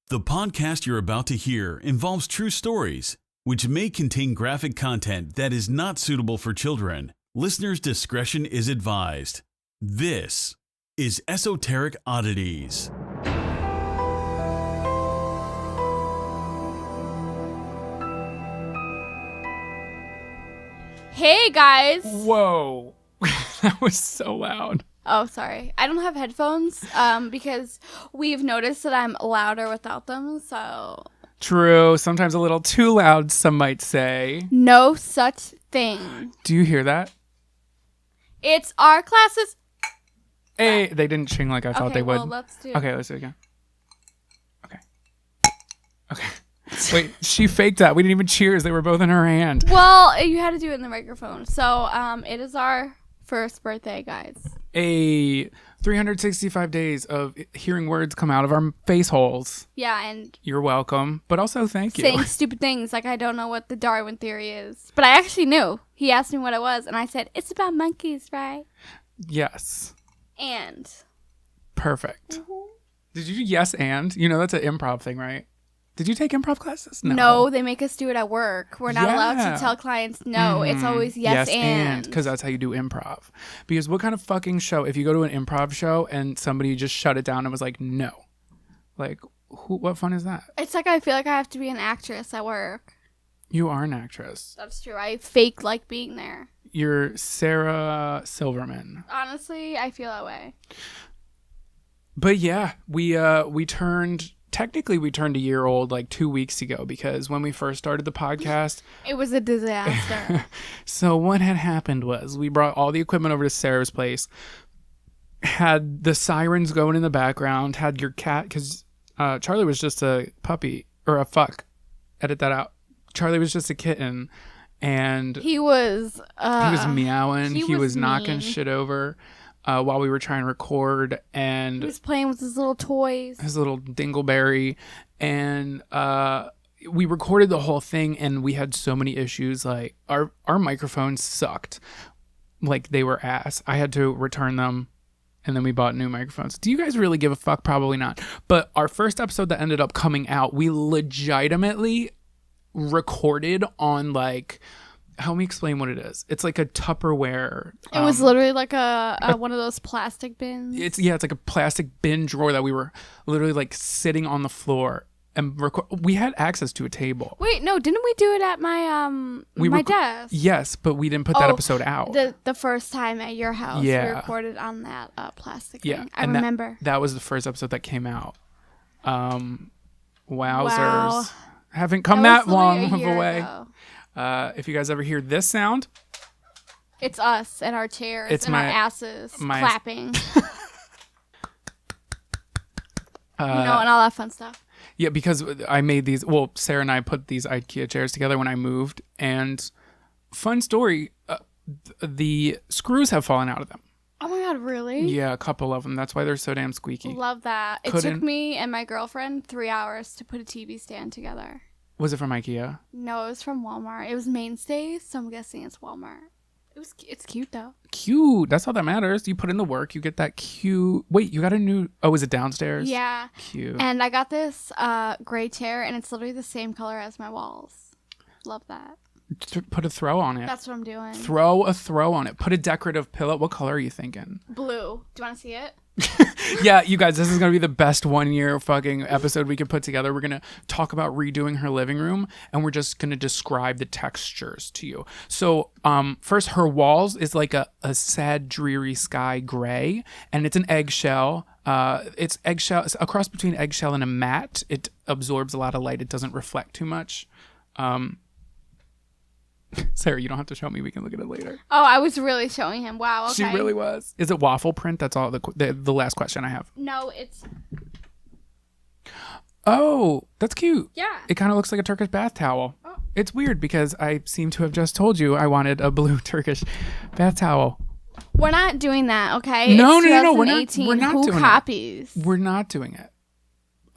The podcast you're about to hear involves true stories, which may contain graphic content that is not suitable for children. Listener's discretion is advised. This is Esoteric Oddities. Hey guys! Whoa. That was so loud. Oh, sorry. I don't have headphones because we've noticed that I'm louder without them, so... True. Sometimes a little too loud, some might say. No such thing. Do you hear that? It's our classes. Hey, they didn't ching like I thought they would. Well, let's do Okay, let's do it again. Okay. Wait, she faked that. We didn't even cheers. They were both in her hand. Well, you had to do it in the microphone. So, it is our first birthday, guys. 365 days of hearing words come out of our face holes. Yeah, and You're welcome, but also thank you. saying stupid things like I don't know what the Darwin theory is. But I actually knew. He asked me what it was, and I said, it's about monkeys, right? Yes. And. Perfect. Did you do yes and? You know, that's an improv thing, right? Did you take improv classes? No, they make us do it at work. We're not allowed to tell clients no. It's always yes and. Because that's how you do improv. Because what kind of fucking show, if you go to an improv show and somebody just shut it down and was like, no. Like, what fun is that? It's like I feel like I have to be an actress at work. You are an actress. That's true. I fake like being there. You're Sarah Silverman. Honestly, I feel that way. But yeah, we turned... Technically, we turned a year old like 2 weeks ago because when we first started the podcast... It was a disaster. So what had happened was we brought all the equipment over to Sarah's place, had the sirens going in the background, had your cat... Because Charlie was just a puppy, or a fuck. Edit that out. Charlie was just a kitten, and... He was meowing. He was knocking mean. shit over. While we were trying to record, and he was playing with his little toys, his little dingleberry, and we recorded the whole thing, and we had so many issues. Like our microphones sucked, like they were ass. I had to return them, and then we bought new microphones. Do you guys really give a fuck? Probably not. But our first episode that ended up coming out, we legitimately recorded on like. Help me explain what it is. It's like a Tupperware. It was literally like a one of those plastic bins. It's like a plastic bin drawer that we were literally like sitting on the floor and we had access to a table. Wait, no, didn't we do it at my desk? Yes, but we didn't put that episode out. The first time at your house, we recorded on that plastic thing. I remember. That was the first episode that came out. Wowzers. Wow. Haven't come that long a of year a way. ago. If you guys ever hear this sound, it's us and our chairs and our asses clapping. And all that fun stuff. Yeah, because I made these. Well, Sarah and I put these IKEA chairs together when I moved, and fun story, the screws have fallen out of them. Oh my god, really? Yeah, a couple of them. That's why they're so damn squeaky. Love that. It took me and my girlfriend 3 hours to put a TV stand together. Was it from IKEA? No, it was from Walmart. It was Mainstays, so I'm guessing it's Walmart. It's cute though. Cute. That's all that matters. You put in the work, you get that cute. Wait, you got a new? Oh, is it downstairs? Yeah. Cute. And I got this gray chair, and it's literally the same color as my walls. Love that. Put a throw on it. That's what I'm doing. Throw a throw on it. Put a decorative pillow. What color are you thinking? Blue. Do you want to see it? Yeah, you guys, this is going to be the best 1 year fucking episode we could put together. We're going to talk about redoing her living room, and we're just going to describe the textures to you. So first, her walls is like a sad, dreary sky gray, and it's an eggshell. It's eggshell. It's a cross between eggshell and a matte. It absorbs a lot of light. It doesn't reflect too much. Sarah, you don't have to show me. We can look at it later. Oh, I was really showing him. Wow, okay. She really was. Is it waffle print? That's all the last question I have. No, it's... Oh, that's cute. Yeah. It kind of looks like a Turkish bath towel. Oh. It's weird because I seem to have just told you I wanted a blue Turkish bath towel. We're not doing that, okay? No, it's no. We're not Who doing copies? it. We're not doing it.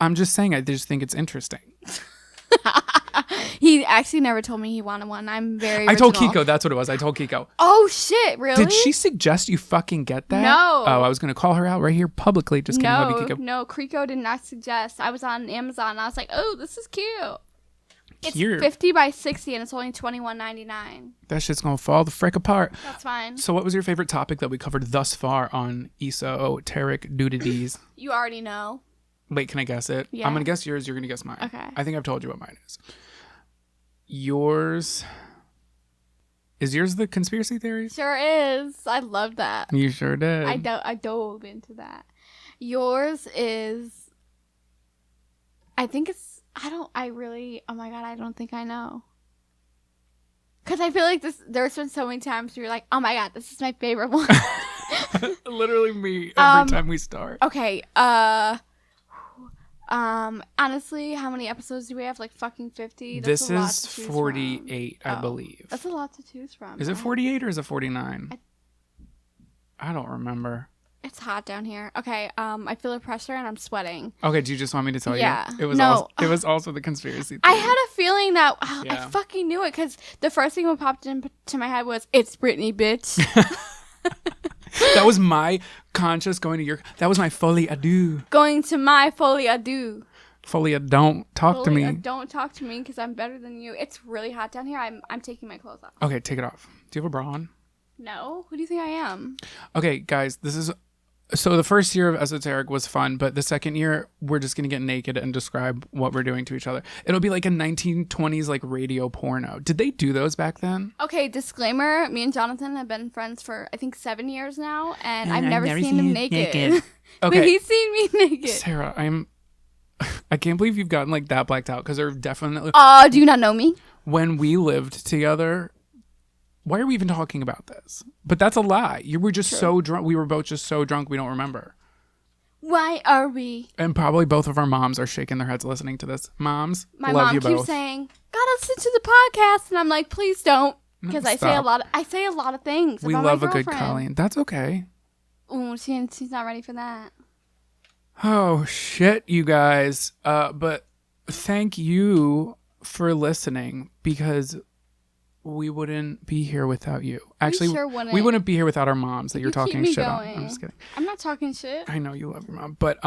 I'm just saying I just think it's interesting. He actually never told me he wanted one. I'm very I told original. Kiko. That's what it was. I told Kiko. Oh, shit. Really? Did she suggest you fucking get that? No. Oh, I was going to call her out right here publicly. Just kidding. Love you, Kiko. No, Kiko did not suggest. I was on Amazon and I was like, oh, this is cute. It's Cute. 50 by 60 and it's only $21.99. That shit's going to fall the frick apart. That's fine. So what was your favorite topic that we covered thus far on Esoteric Oddities? You already know. Wait, can I guess it? Yeah. I'm going to guess yours. You're going to guess mine. Okay. I think I've told you what mine is. Yours... Is yours the conspiracy theories? Sure is. I love that. You sure did. I dove into that. Yours is... I think it's... oh my God, I don't think I know. Because I feel like there's been so many times where you're like, oh my God, this is my favorite one. Literally me every time we start. Okay, honestly, how many episodes do we have? Like fucking 50? This a lot is to choose 48, from. I believe. That's a lot to choose from. Is it 48 or is it 49? I don't remember. It's hot down here. Okay, I feel the pressure and I'm sweating. Okay, do you just want me to tell Yeah. you? It was also the conspiracy theory. I had a feeling that Yeah. I fucking knew it because the first thing that popped into my head was, it's Britney, bitch. That was my conscious going to your... That was my Folie A Deux. Going to my Folie A Deux. Folie A, don't talk to me. Don't talk to me because I'm better than you. It's really hot down here. I'm taking my clothes off. Okay, take it off. Do you have a bra on? No? Who do you think I am? Okay, guys, this is... So the first year of Esoteric was fun, but the second year, we're just going to get naked and describe what we're doing to each other. It'll be like a 1920s like radio porno. Did they do those back then? Okay, disclaimer. Me and Jonathan have been friends for, I think, 7 years now, and I've never seen him naked. But Okay. he's seen me naked. Sarah, I can't believe you've gotten like that blacked out because there definitely... Do you not know me? When we lived together... Why are we even talking about this? But that's a lie. You were just so drunk. We were both just so drunk we don't remember. Why are we? And probably both of our moms are shaking their heads listening to this. Moms, My love mom you keeps both. saying, "Gotta listen to the podcast," and I'm like, "Please don't," because I say a stop. lot. I say a lot of things. We about love my a good girlfriend. Colleen. That's okay. Ooh, she's not ready for that. Oh shit, you guys. But thank you for listening because we wouldn't be here without you. Actually, sure wouldn't. we wouldn't be here without our moms that You you're keep talking me shit on. going. I'm just kidding. I'm not talking shit. I know you love your mom, but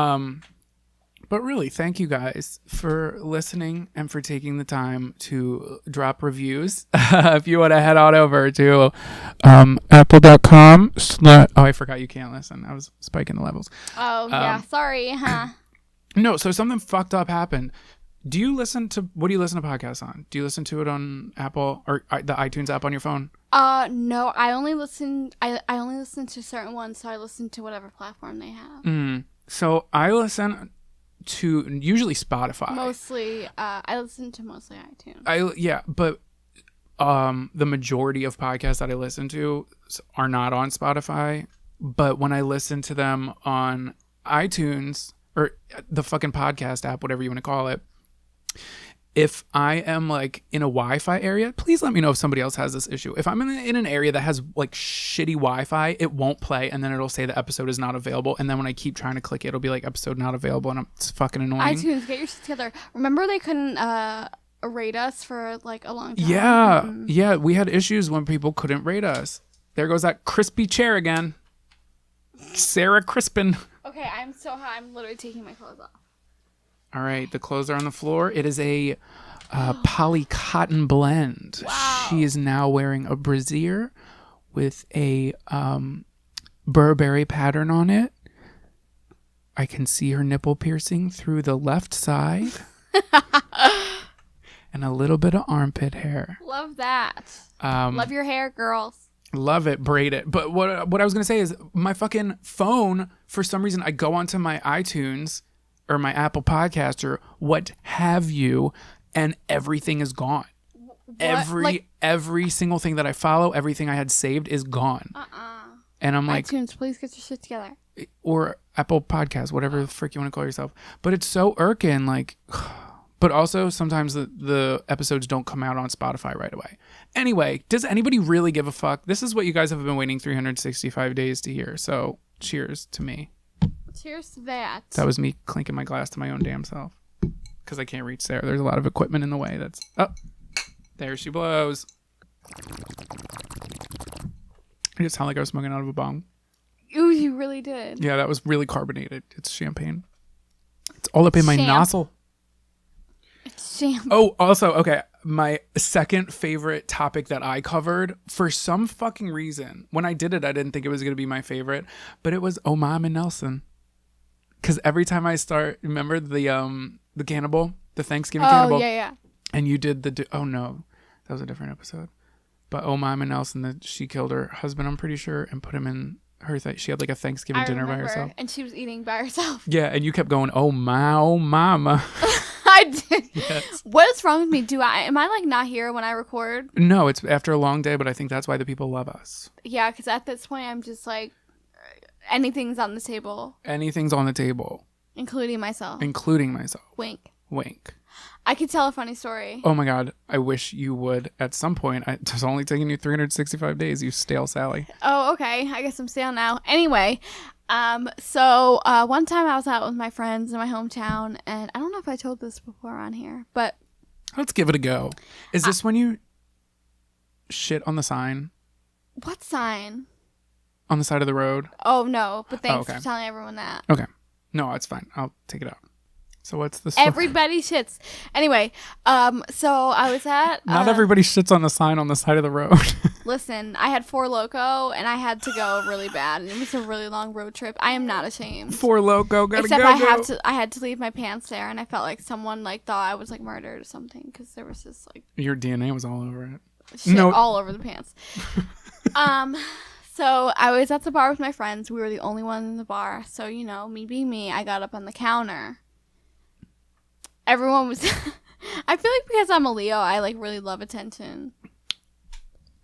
really, thank you guys for listening and for taking the time to drop reviews. If you want to head on over to apple.com. Oh, I forgot you can't listen. I was spiking the levels. Oh yeah, sorry, huh? No, so something fucked up happened. What do you listen to podcasts on? Do you listen to it on Apple or the iTunes app on your phone? No, I only listen to certain ones, so I listen to whatever platform they have. So I listen to usually Spotify. Mostly, I listen to mostly iTunes. But the majority of podcasts that I listen to are not on Spotify. But when I listen to them on iTunes or the fucking podcast app, whatever you want to call it, if I am like in a Wi-Fi area, please let me know if somebody else has this issue. If I'm in an area that has like shitty Wi-Fi, it won't play, and then it'll say the episode is not available. And then when I keep trying to click it, it'll be like episode not available, and it's fucking annoying. iTunes, get your shit together. Remember they couldn't rate us for like a long time. Yeah, we had issues when people couldn't rate us. There goes that crispy chair again. Sarah Crispin. Okay, I'm so hot. I'm literally taking my clothes off. All right, the clothes are on the floor. It is a poly cotton blend. Wow. She is now wearing a brassiere with a Burberry pattern on it. I can see her nipple piercing through the left side. And a little bit of armpit hair. Love that. Love your hair, girls. Love it, braid it. But what I was going to say is my fucking phone, for some reason, I go onto my iTunes or my Apple Podcast or what have you, and everything is gone. Every single thing that I follow, everything I had saved is gone. And I'm like, iTunes, please get your shit together. or Apple Podcast, whatever the frick you want to call yourself. But it's so irking, like, but also sometimes the episodes don't come out on Spotify right away. Anyway, does anybody really give a fuck? This is what you guys have been waiting 365 days to hear. So cheers to me. Cheers to that. That was me clinking my glass to my own damn self. Because I can't reach Sarah. There's a lot of equipment in the way. There she blows. I just sound like I was smoking out of a bong. Ooh, you really did. Yeah, that was really carbonated. It's champagne. It's all up in my nozzle. It's sham. Oh, also, okay. My second favorite topic that I covered, for some fucking reason, when I did it, I didn't think it was going to be my favorite, but it was Oh Mama Nelson. Because every time I start, remember the cannibal, the Thanksgiving cannibal? Oh, yeah. And you did oh no, that was a different episode. But Oh Mama Nelson, she killed her husband, I'm pretty sure, and put him in her she had like a Thanksgiving dinner by herself. And she was eating by herself. Yeah, and you kept going, oh mama. I did. Yes. What is wrong with me? Am I like not here when I record? No, it's after a long day, but I think that's why the people love us. Yeah, because at this point I'm just like, anything's on the table. Anything's on the table. Including myself. Wink. I could tell a funny story. Oh my God. I wish you would at some point. It's only taking you 365 days, you stale Sally. Oh, okay. I guess I'm stale now. Anyway, so one time I was out with my friends in my hometown, and I don't know if I told this before on here, but let's give it a go. Is this when you shit on the sign? What sign? On the side of the road? Oh, no. But thanks okay. for telling everyone that. Okay. No, it's fine. I'll take it out. So what's the story? Everybody shits. Anyway, so I was at... Not everybody shits on the sign on the side of the road. Listen, I had Four Loko, and I had to go really bad, and it was a really long road trip. I am not ashamed. Four Loko, gotta Except go. I had to leave my pants there, and I felt like someone like thought I was like murdered or something, because there was this like... Your DNA was all over it. Shit all over the pants. So I was at the bar with my friends. We were the only one in the bar. So, you know, me being me, I got up on the counter. Everyone was... I feel like because I'm a Leo, I, like, really love attention.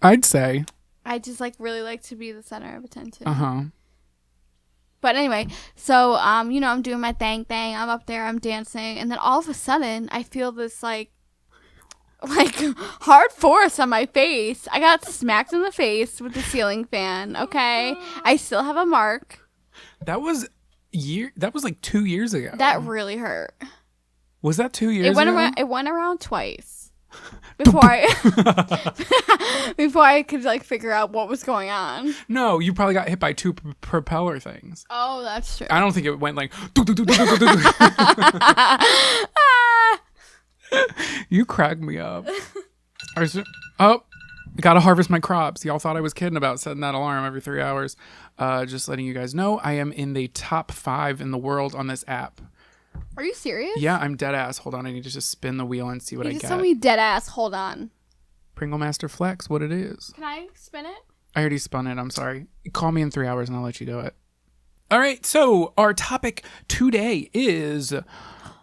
I'd say. I just, like, really like to be the center of attention. Uh-huh. But anyway, so, you know, I'm doing my thing. I'm up there, I'm dancing. And then all of a sudden, I feel this, like hard force on my face. I got smacked in the face with the ceiling fan, okay? I still have a mark. That was like 2 years ago. That really hurt. Was that 2 years ago? It went around twice before I could like figure out what was going on. No, you probably got hit by two propeller things. Oh, that's true. I don't think it went like. You cracked me up. Gotta harvest my crops. Y'all thought I was kidding about setting that alarm every 3 hours. Just letting you guys know, I am in the top 5 in the world on this app. Are you serious? Yeah, I'm dead ass. Hold on, I need to just spin the wheel and see what I get. You just told me dead ass. Hold on. Pringle Master Flex, what it is. Can I spin it? I already spun it. I'm sorry. Call me in 3 hours and I'll let you do it. All right, so our topic today is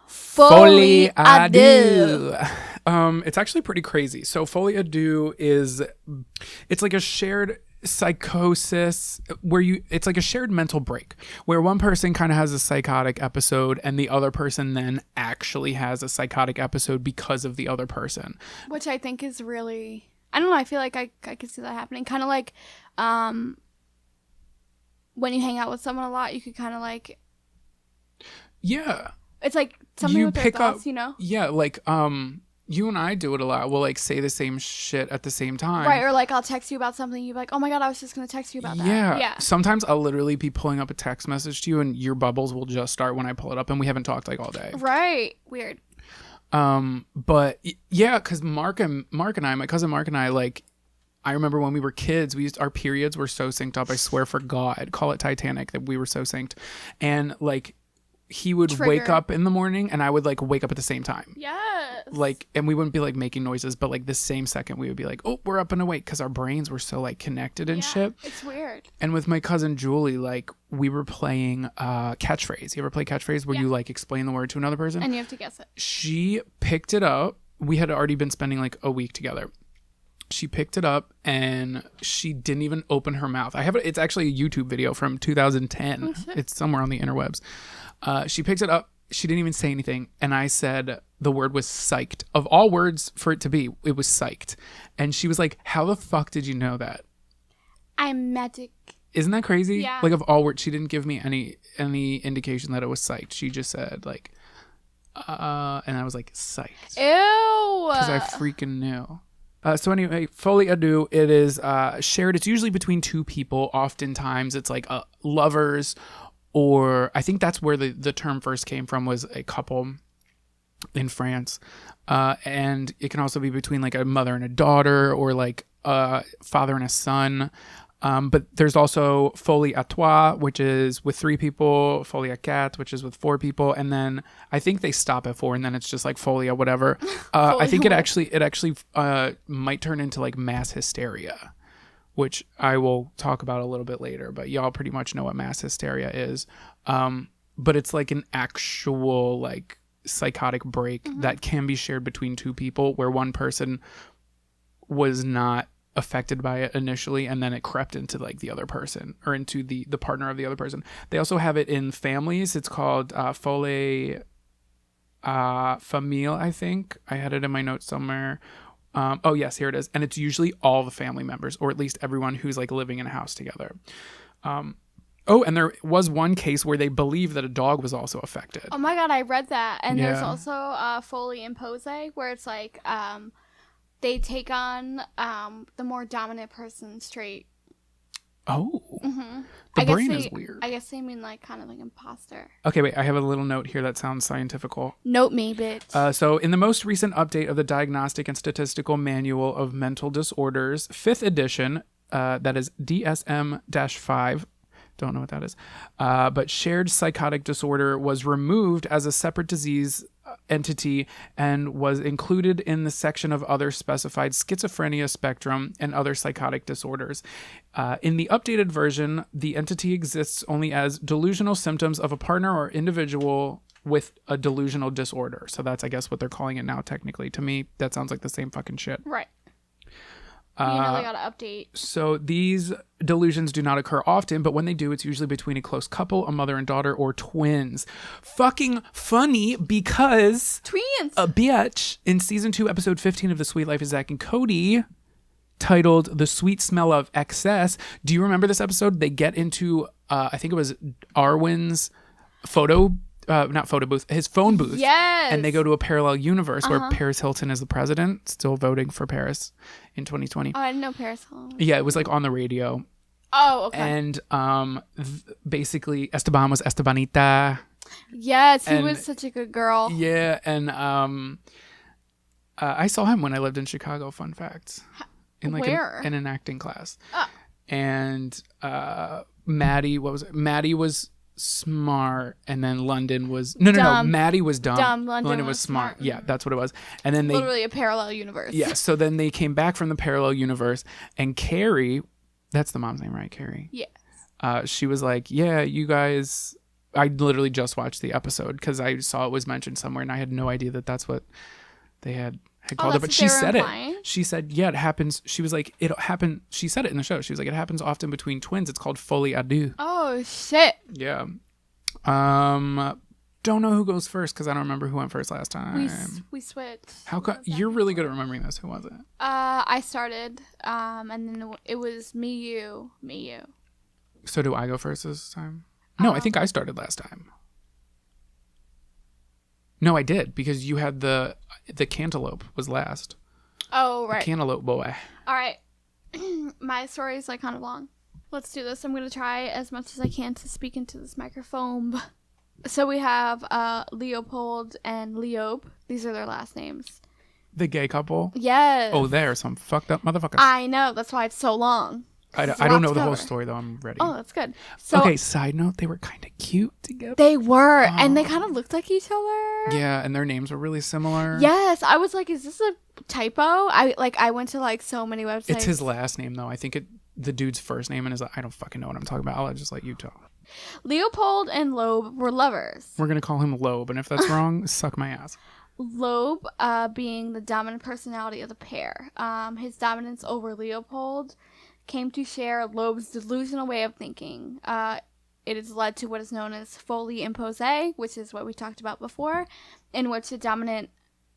Folie A Deux. It's actually pretty crazy. So Folie A Deux it's like a shared psychosis where it's like a shared mental break where one person kind of has a psychotic episode and the other person then actually has a psychotic episode because of the other person. Which I think is really, I don't know, I feel like I could see that happening. Kind of like when you hang out with someone a lot, you could kind of like... Yeah. It's like something with their thoughts, you know? Yeah, like you and I do it a lot. We'll like say the same shit at the same time. Right, or like I'll text you about something, you're like, oh my God, I was just going to text you about that. Yeah. Sometimes I'll literally be pulling up a text message to you and your bubbles will just start when I pull it up and we haven't talked like all day. Right. Weird. But yeah, because my cousin Mark and I, like, I remember when we were kids, our periods were so synced up. I swear for God, call it Titanic, that we were so synced. And like, he would wake up in the morning and I would like wake up at the same time. Yes. Like, and we wouldn't be like making noises, but like the same second we would be like, oh, we're up and awake, because our brains were so like connected and shit. It's weird. And with my cousin Julie, like we were playing catchphrase. You ever play catchphrase where you like explain the word to another person? And you have to guess it. She picked it up. We had already been spending like a week together. She picked it up and she didn't even open her mouth. It's actually a YouTube video from 2010. Oh, shit. It's somewhere on the interwebs. She picked it up. She didn't even say anything. And I said the word was psyched. Of all words for it to be, it was psyched. And she was like, how the fuck did you know that? I'm magic. Isn't that crazy? Yeah. Like of all words, she didn't give me any indication that it was psyched. She just said like, and I was like, psyched. Ew. Because I freaking knew. So anyway, Folie A Deux, it is shared. It's usually between two people. Oftentimes it's like lovers, or I think that's where the term first came from, was a couple in France. And it can also be between like a mother and a daughter, or like a father and a son. But there's also Folie à Trois, which is with 3 people, Folie à Quatre, which is with 4 people, and then I think they stop at 4, and then it's just like Folie à whatever. I think it actually might turn into like mass hysteria, which I will talk about a little bit later, but y'all pretty much know what mass hysteria is. But it's like an actual like psychotic break that can be shared between 2 people, where one person was not affected by it initially, and then it crept into like the other person, or into the partner of the other person. They also have it in families. It's called folie famille, I think. I had it in my notes somewhere. Oh yes, here it is. And it's usually all the family members, or at least everyone who's like living in a house together. Oh, and there was one case where they believe that a dog was also affected. Oh my god, I read that. And there's Yeah. also Folie Impose, where it's like they take on the more dominant person straight. Oh. Mm-hmm. The brain is weird. I guess they mean like kind of like imposter. Okay, wait, I have a little note here that sounds scientifical. Note me, bitch. So in the most recent update of the Diagnostic and Statistical Manual of Mental Disorders, 5th edition, that is DSM-5, don't know what that is, but shared psychotic disorder was removed as a separate disease entity and was included in the section of other specified schizophrenia spectrum and other psychotic disorders. In the updated version, the entity exists only as delusional symptoms of a partner or individual with a delusional disorder. So that's, I guess, what they're calling it now, technically. To me, that sounds like the same fucking shit. Right. You know, they gotta update. So these delusions do not occur often, but when they do, it's usually between a close couple, a mother and daughter, or twins. Fucking funny, because Twins! a bitch in season 2, episode 15 of The Sweet Life of Zach and Cody, titled The Sweet Smell of Excess. Do you remember this episode? They get into, I think it was Arwen's not photo booth, his phone booth. Yes. And they go to a parallel universe where Paris Hilton is the president, still voting for Paris in 2020. Oh, I didn't know Paris Hilton. Yeah, it was like on the radio. Oh, okay. And basically Esteban was Estebanita. Yes, he and- was such a good girl. Yeah, and I saw him when I lived in Chicago, fun fact. In like Where? in an acting class. And Maddie, what was it? Maddie was smart, and then London was no Maddie was dumb. London was smart. Yeah, that's what it was. And then they Literally a parallel universe. yeah, so then they came back from the parallel universe, and Carrie, that's the mom's name, right? Carrie. Yeah. She was like, yeah, you guys, I literally just watched the episode because I saw it was mentioned somewhere, and I had no idea that that's what they had called it. But she said it. She said, yeah, it happens. She was like, it happened. She said it in the show. She was like, it happens often between twins. It's called Folie à Deux. Oh, shit. Yeah. Don't know who goes first because I don't remember who went first last time. We switched. How come you're really good at remembering this? Who was it? I started, and then it was me, you. So do I go first this time? No, I think I started last time. No, I did, because you had the cantaloupe was last. Oh, right. The cantaloupe boy. All right. My story is like kind of long. Let's do this. I'm going to try as much as I can to speak into this microphone. So we have Leopold and Loeb. These are their last names. The gay couple? Yes. Oh, they're some fucked up motherfuckers. I know. That's why it's so long. I don't know the whole story, though. I'm ready. Oh, that's good. So, okay, side note, they were kind of cute together. They were, and they kind of looked like each other. Yeah, and their names were really similar. Yes, I was like, is this a typo? I went to like so many websites. It's his last name, though. I think the dude's first name, and I don't fucking know what I'm talking about. I'll just let you talk. Leopold and Loeb were lovers. We're going to call him Loeb, and if that's wrong, suck my ass. Loeb being the dominant personality of the pair. His dominance over Leopold came to share Loeb's delusional way of thinking. It has led to what is known as Folie Impose, which is what we talked about before, in which the dominant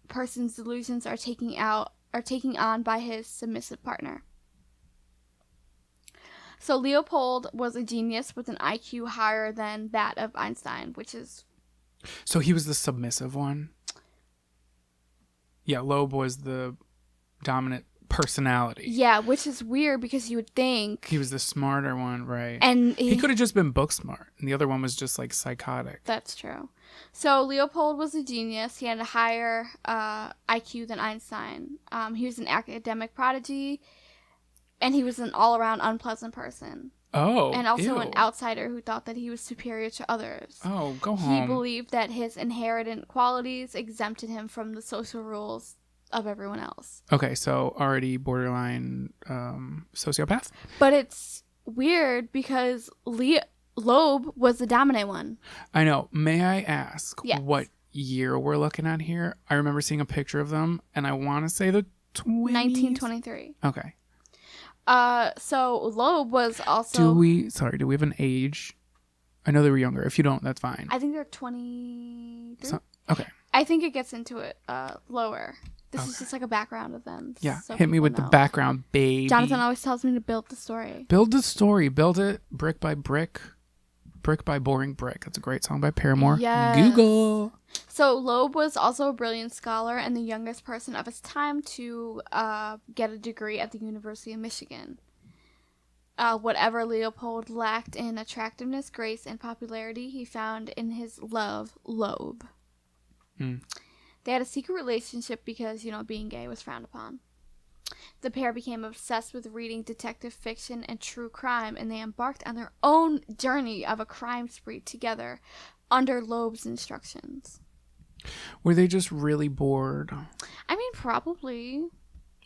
person's delusions are taken on by his submissive partner. So Leopold was a genius with an IQ higher than that of Einstein, which is... So he was the submissive one? Yeah, Loeb was the dominant personality. Yeah, which is weird because you would think He was the smarter one, right? and He could have just been book smart, and the other one was just like psychotic. That's true. So Leopold was a genius. He had a higher IQ than Einstein. He was an academic prodigy, and he was an all-around unpleasant person. Oh, And also ew. an outsider who thought that he was superior to others. Oh, go He home. believed that his inherent qualities exempted him from the social rules of everyone else. Okay, so already borderline sociopath? But it's weird because Loeb was the dominant one. I know. May I ask Yes. what year we're looking at here? I remember seeing a picture of them, and I want to say the 20s? 1923. Okay. So Loeb was also... Do we have an age? I know they were younger. If you don't, that's fine. I think they're 23. Okay. I think it gets into it lower. This is just like a background of them. Yeah. so Hit me people with the know. background, baby. Jonathan always tells me to build the story. Build the story. Build it brick by brick. Brick by boring brick. That's a great song by Paramore. Yes. Google. So Loeb was also a brilliant scholar and the youngest person of his time to get a degree at the University of Michigan. Whatever Leopold lacked in attractiveness, grace, and popularity, he found in his love, Loeb. They had a secret relationship because, being gay was frowned upon. The pair became obsessed with reading detective fiction and true crime, and they embarked on their own journey of a crime spree together under Loeb's instructions. Were they just really bored? I mean, probably.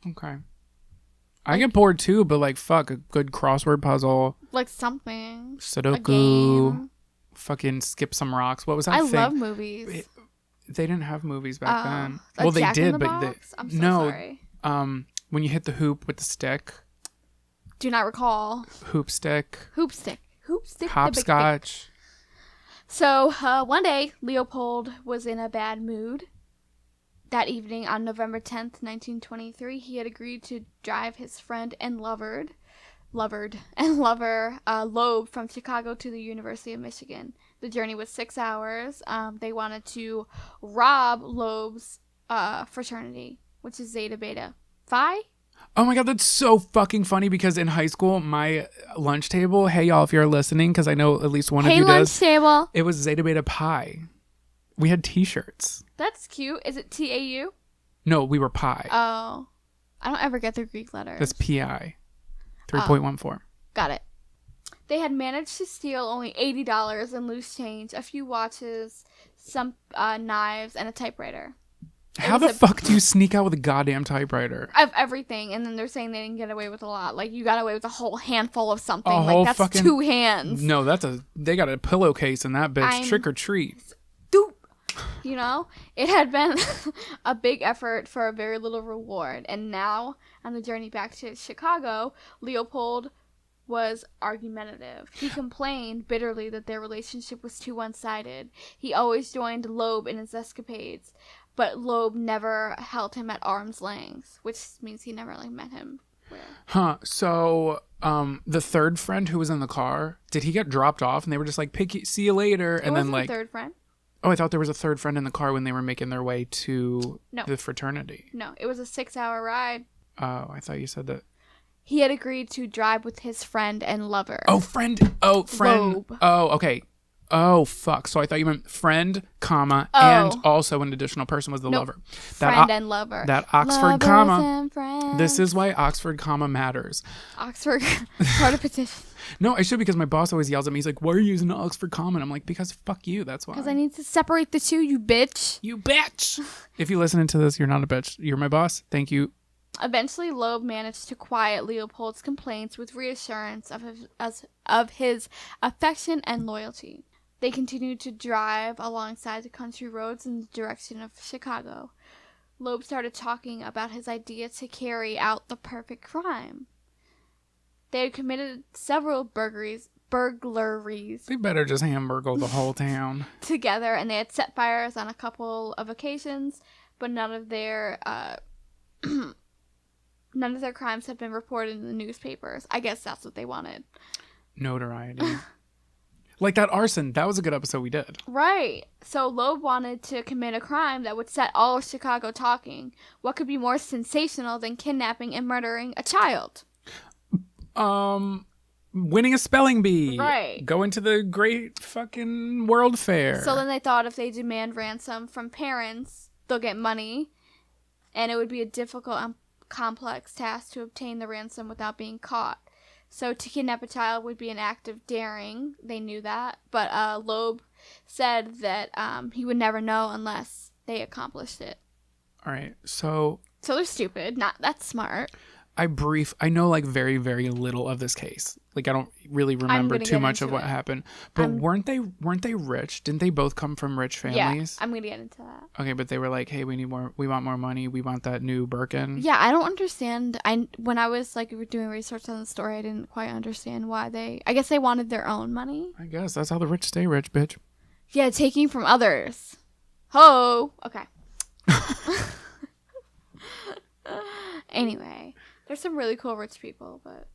Okay. I get bored too, but like, fuck, a good crossword puzzle. Like something. Sudoku. A game. Fucking skip some rocks. What was that I thing? love movies. They didn't have movies back then. A Well, they Jack in did, the but Box? I'm so no. sorry. When you hit the hoop with the stick, Do not recall. hoop stick, Hoop stick. the big stick. hopscotch. So, one day, Leopold was in a bad mood. That evening, on November 10th, 1923, he had agreed to drive his friend and lover, Loeb from Chicago to the University of Michigan. The journey was 6 hours. They wanted to rob Loeb's fraternity, which is Zeta Beta Phi. Oh my god, that's so fucking funny because in high school, my lunch table, hey y'all, if you're listening, because I know at least one of Hey, you lunch does, table. it was Zeta Beta Pi. We had t-shirts. That's cute. Is it TAU? No, we were pi. Oh. I don't ever get the Greek letters. That's PI. 3.14. Got it. They had managed to steal only $80 in loose change, a few watches, some knives, and a typewriter. How the fuck do you sneak out with a goddamn typewriter? Of everything, and then they're saying they didn't get away with a lot. Like, you got away with a whole handful of something. A Like, whole that's fucking- 2 hands. No, they got a pillowcase in that bitch. Trick or treat. Doop. It had been a big effort for a very little reward. And now, on the journey back to Chicago, Leopold was argumentative. He complained bitterly that their relationship was too one-sided. He always joined Loeb in his escapades, but Loeb never held him at arm's length, which means he never met him. Huh. So, the third friend who was in the car, did he get dropped off and they were just like, see you later? And then like, the third friend. oh, I thought there was a third friend in the car when they were making their way to No. the fraternity. No, it was a 6-hour ride. Oh, I thought you said that. He had agreed to drive with his friend and lover. Oh, friend. Oh, friend. Loeb. Oh, okay. Oh, fuck. So I thought you meant friend, comma, Oh. and also an additional person was the Nope. lover. Friend and lover. That Oxford Lovers comma. and friends. This is why Oxford comma matters. Oxford part of petition. No, I should because my boss always yells at me. He's like, why are you using the Oxford comma? And I'm like, because fuck you. That's why. Because I need to separate the two, you bitch. You bitch. If you listen to this, you're not a bitch. You're my boss. Thank you. Eventually, Loeb managed to quiet Leopold's complaints with reassurance of his affection and loyalty. They continued to drive alongside the country roads in the direction of Chicago. Loeb started talking about his idea to carry out the perfect crime. They had committed several burglaries They better just hamburgle the whole town. together, and they had set fires on a couple of occasions, but none of their crimes have been reported in the newspapers. I guess that's what they wanted. Notoriety. Like that arson. That was a good episode we did. Right. So Loeb wanted to commit a crime that would set all of Chicago talking. What could be more sensational than kidnapping and murdering a child? Winning a spelling bee. Right. Going to the great fucking World Fair. So then they thought if they demand ransom from parents, they'll get money. And it would be a difficult and complex task to obtain the ransom without being caught. So to kidnap a child would be an act of daring. They knew that. But Loeb said that he would never know unless they accomplished it. All right. So they're stupid. Not that's smart. I know like very, very little of this case. Like I don't really remember too much of what happened. But weren't they rich? Didn't they both come from rich families? Yeah, I'm gonna get into that. Okay, but they were like, hey, we want more money. We want that new Birkin. Yeah, I don't understand. When I was like doing research on the story, I didn't quite understand why I guess they wanted their own money. I guess that's how the rich stay rich, bitch. Yeah, taking from others. Ho. Okay. Anyway. There's some really cool rich people, but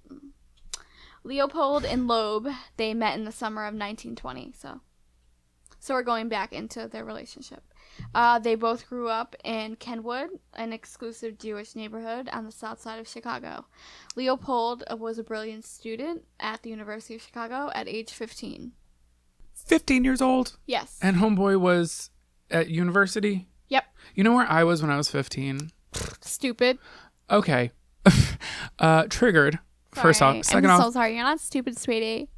Leopold and Loeb, they met in the summer of 1920, so we're going back into their relationship. They both grew up in Kenwood, an exclusive Jewish neighborhood on the south side of Chicago. Leopold was a brilliant student at the University of Chicago at age 15. 15 years old? Yes. And homeboy was at university? Yep. You know where I was when I was 15? Stupid. Okay. Triggered. Sorry. First off. Second I'm off. so sorry. You're not stupid, sweetie.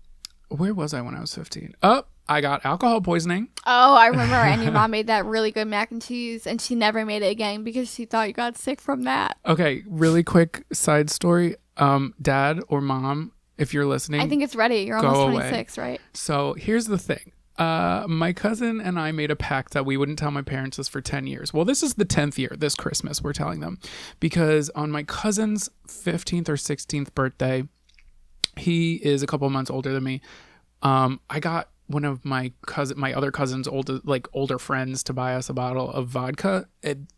Where was I when I was 15? Oh, I got alcohol poisoning. Oh, I remember. And your mom made that really good mac and cheese, and she never made it again because she thought you got sick from that. Okay, really quick side story. Dad or mom, if you're listening, I think it's ready. You're almost 26, right? So here's the thing. My cousin and I made a pact that we wouldn't tell my parents this for 10 years. Well, this is the 10th year, this Christmas, we're telling them. Because on my cousin's 15th or 16th birthday, he is a couple months older than me. I got one of my other cousin's older friends to buy us a bottle of vodka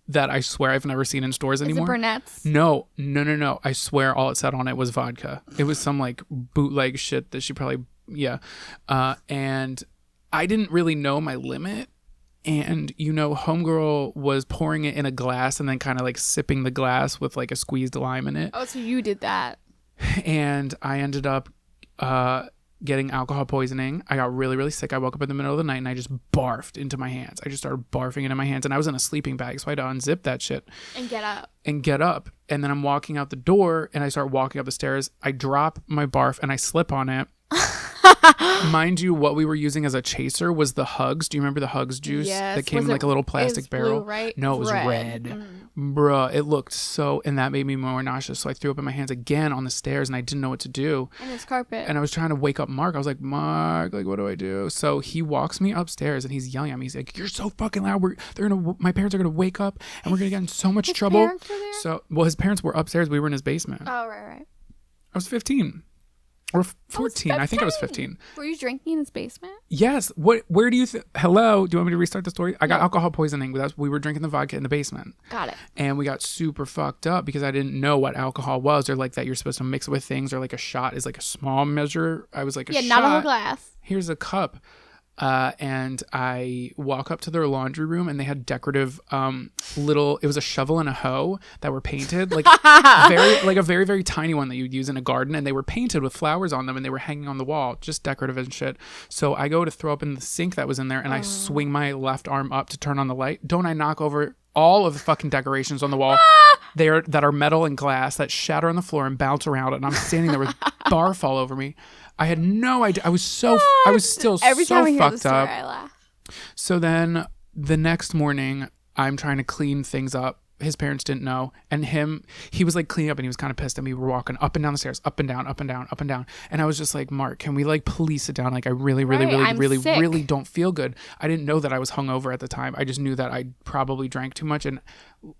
that I swear I've never seen in stores anymore. Is it Burnett's? No. I swear all it said on it was vodka. It was some like bootleg shit that she probably, yeah. And I didn't really know my limit. And, homegirl was pouring it in a glass and then kind of like sipping the glass with like a squeezed lime in it. Oh, so you did that. And I ended up getting alcohol poisoning. I got really, really sick. I woke up in the middle of the night and I just barfed into my hands. I just started barfing into my hands. And I was in a sleeping bag, so I had to unzip that shit. And get up. And then I'm walking out the door and I start walking up the stairs. I drop my barf and I slip on it. Mind you, what we were using as a chaser was the Hugs. Do you remember the Hugs juice that came in like a little plastic barrel? Blue, right? No, it was red. Bruh, it looked and that made me more nauseous. So I threw up in my hands again on the stairs and I didn't know what to do. And it's carpet. And I was trying to wake up Mark. I was like, Mark, like, what do I do? So he walks me upstairs and he's yelling at me. He's like, you're so fucking loud. My parents are going to wake up and we're going to get in so much trouble. Parents were there? So, his parents were upstairs. We were in his basement. Oh, right. I was 15. Or 14. I think I was 15. Were you drinking in his basement? Yes. Where do you hello? Do you want me to restart the story? I got alcohol poisoning. We were drinking the vodka in the basement. Got it. And we got super fucked up because I didn't know what alcohol was, or like that you're supposed to mix it with things, or like a shot is like a small measure. I was like a shot. Yeah, not a whole glass. Here's a cup. And I walk up to their laundry room and they had decorative it was a shovel and a hoe that were painted like a very, very tiny one that you'd use in a garden, and they were painted with flowers on them and they were hanging on the wall, just decorative and shit. So I go to throw up in the sink that was in there and I swing my left arm up to turn on the light. Don't I knock over all of the fucking decorations on the wall that are metal and glass that shatter on the floor and bounce around, and I'm standing there with barf all over me. I had no idea. I was still Every so time I hear the fucked story, up. I laugh. So then the next morning, I'm trying to clean things up. His parents didn't know. And he was like cleaning up and he was kind of pissed at me. We were walking up and down the stairs, up and down, up and down, up and down. And I was just like, Mark, can we like police it down? Like I really, really, really don't feel good. I didn't know that I was hungover at the time. I just knew that I probably drank too much. And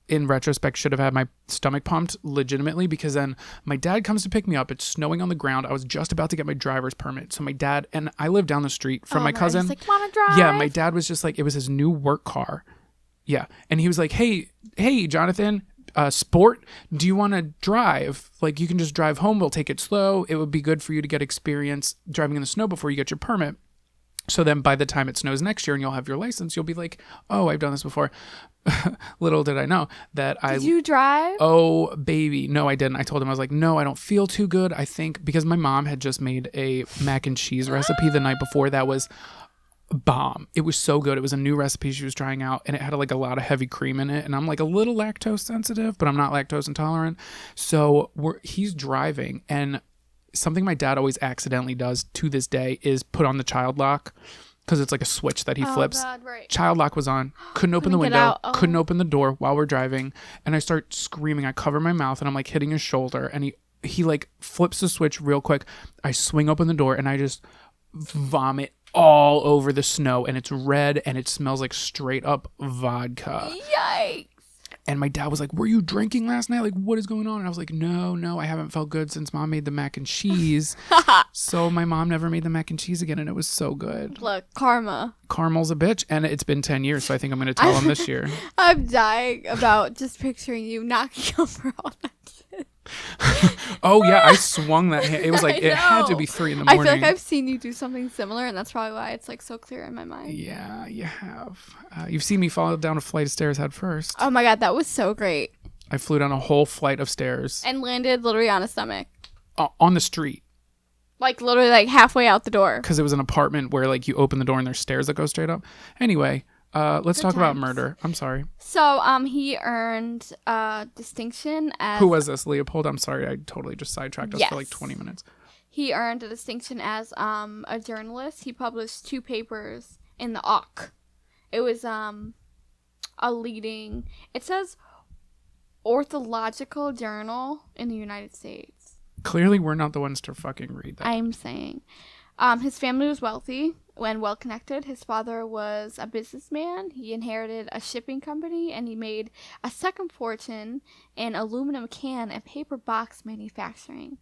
in retrospect, should have had my stomach pumped legitimately, because then my dad comes to pick me up. It's snowing on the ground. I was just about to get my driver's permit. So my dad, and I live down the street from my cousin. Like, wanna drive? Yeah, my dad was just like, it was his new work car. Yeah. And he was like, hey, Jonathan, sport, do you want to drive? Like, you can just drive home. We'll take it slow. It would be good for you to get experience driving in the snow before you get your permit. So then by the time it snows next year and you'll have your license, you'll be like, oh, I've done this before. Little did I know that Did you drive? Oh, baby. No, I didn't. I told him, I was like, no, I don't feel too good. I think because my mom had just made a mac and cheese recipe the night before that was bomb. It was so good. It was a new recipe she was trying out, and it had like a lot of heavy cream in it. And I'm like a little lactose sensitive, but I'm not lactose intolerant. So he's driving, and something my dad always accidentally does to this day is put on the child lock because it's like a switch that he flips. God, right. Child lock was on. Couldn't open the window. Couldn't open the door while we're driving. And I start screaming. I cover my mouth and I'm like hitting his shoulder. And he like flips the switch real quick. I swing open the door and I just vomit all over the snow. And it's red and it smells like straight up vodka. Yikes. And my dad was like, were you drinking last night? Like, what is going on? And I was like, no, I haven't felt good since mom made the mac and cheese. So my mom never made the mac and cheese again, and it was so good. Look, karma. Caramel's a bitch, and it's been 10 years, so I think I'm going to tell him this year. I'm dying about just picturing you knocking over all that shit. Oh, yeah, I swung that. It was like, it had to be 3 a.m. I feel like I've seen you do something similar, and that's probably why it's like so clear in my mind. Yeah, you have. You've seen me fall down a flight of stairs head first. Oh my God, that was so great. I flew down a whole flight of stairs. And landed literally on a stomach. On the street. Like literally like halfway out the door. Because it was an apartment where like you open the door and there's stairs that go straight up. Anyway, let's talk about murder. I'm sorry. So he earned distinction as... Who was this? Leopold? I'm sorry. I totally just sidetracked us Yes. for like 20 minutes. He earned a distinction as a journalist. He published 2 papers in the Auk. It was a leading... It says orthological journal in the United States. Clearly, we're not the ones to fucking read that. I'm saying. His family was wealthy and well-connected. His father was a businessman. He inherited a shipping company, and he made a second fortune in aluminum can and paper box manufacturing.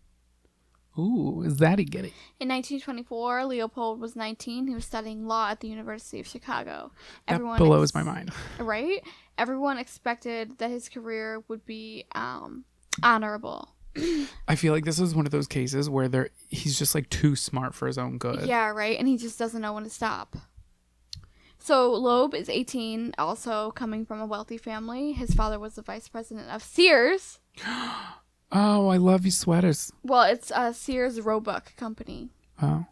Ooh, is that he get it? In 1924, Leopold was 19. He was studying law at the University of Chicago. That blows my mind. Right? Everyone expected that his career would be honorable. I feel like this is one of those cases where he's just like too smart for his own good. Yeah, right? And he just doesn't know when to stop. So Loeb is 18, also coming from a wealthy family. His father was the vice president of Sears. Oh, I love you sweaters. Well, it's a Sears Roebuck company. Oh.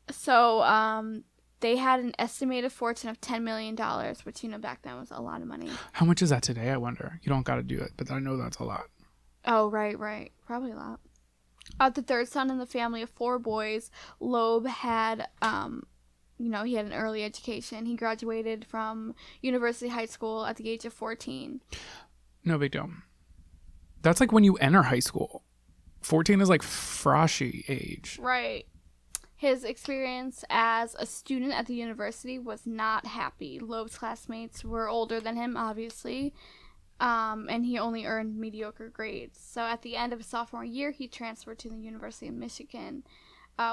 So they had an estimated fortune of $10 million, which, back then was a lot of money. How much is that today, I wonder? You don't got to do it, but I know that's a lot. Oh, right. Probably a lot. The third son in the family of 4 boys, Loeb had, he had an early education. He graduated from University High School at the age of 14. No big deal. That's like when you enter high school. 14 is like froshy age. Right. His experience as a student at the university was not happy. Loeb's classmates were older than him, obviously. And he only earned mediocre grades. So at the end of his sophomore year, he transferred to the University of Michigan,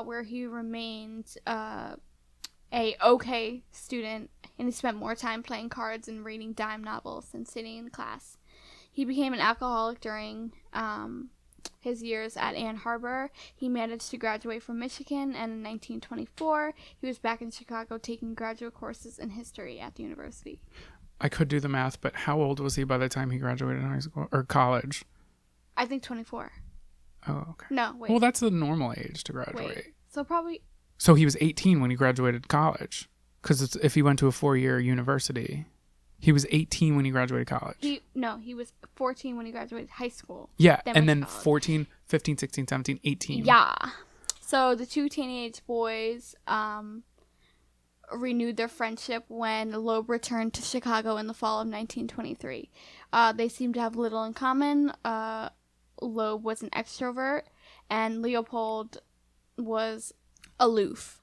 where he remained a okay student, and he spent more time playing cards and reading dime novels than sitting in class. He became an alcoholic during his years at Ann Arbor. He managed to graduate from Michigan, and in 1924, he was back in Chicago taking graduate courses in history at the university. I could do the math, but how old was he by the time he graduated high school or college? I think 24. Oh, okay. No, wait. Well, that's the normal age to graduate. Wait. So probably... So he was 18 when he graduated college. Because if he went to a 4-year university, he was 18 when he graduated college. He was 14 when he graduated high school. Yeah, and then 14, 15, 16, 17, 18. Yeah. So the 2 teenage boys renewed their friendship when Loeb returned to Chicago in the fall of 1923. They seemed to have little in common. Loeb was an extrovert, and Leopold was aloof.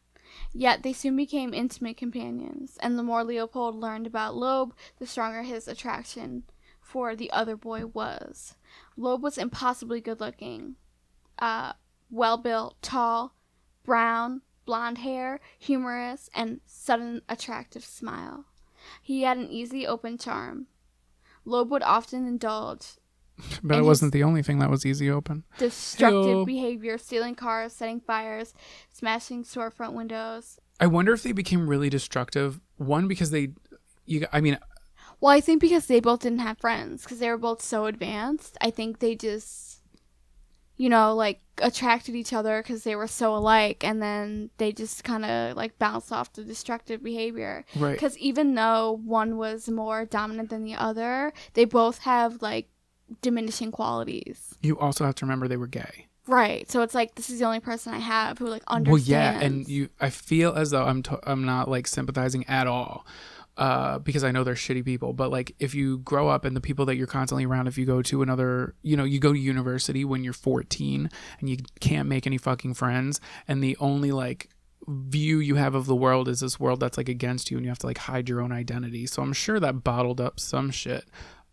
Yet they soon became intimate companions, and the more Leopold learned about Loeb, the stronger his attraction for the other boy was. Loeb was impossibly good-looking, well-built, tall, brown, blonde hair, humorous, and sudden attractive smile. He had an easy, open charm. Loeb would often indulge But it wasn't the only thing that was easy open. Destructive behavior, stealing cars, setting fires, smashing storefront windows, I wonder if they became really destructive. One, because Well, I think because they both didn't have friends, because they were both so advanced, I think they just, like, attracted each other because they were so alike, and then they just kind of, like, bounced off the destructive behavior. Right. Because even though one was more dominant than the other, they both have, like, diminishing qualities. You also have to remember they were gay. Right. So it's like, this is the only person I have who, like, understands. Well, yeah, and I feel as though I'm not, like, sympathizing at all. Because I know they're shitty people, but like if you grow up and the people that you're constantly around, if you go to another, you go to university when you're 14 and you can't make any fucking friends, and the only like view you have of the world is this world that's like against you, and you have to like hide your own identity. So I'm sure that bottled up some shit.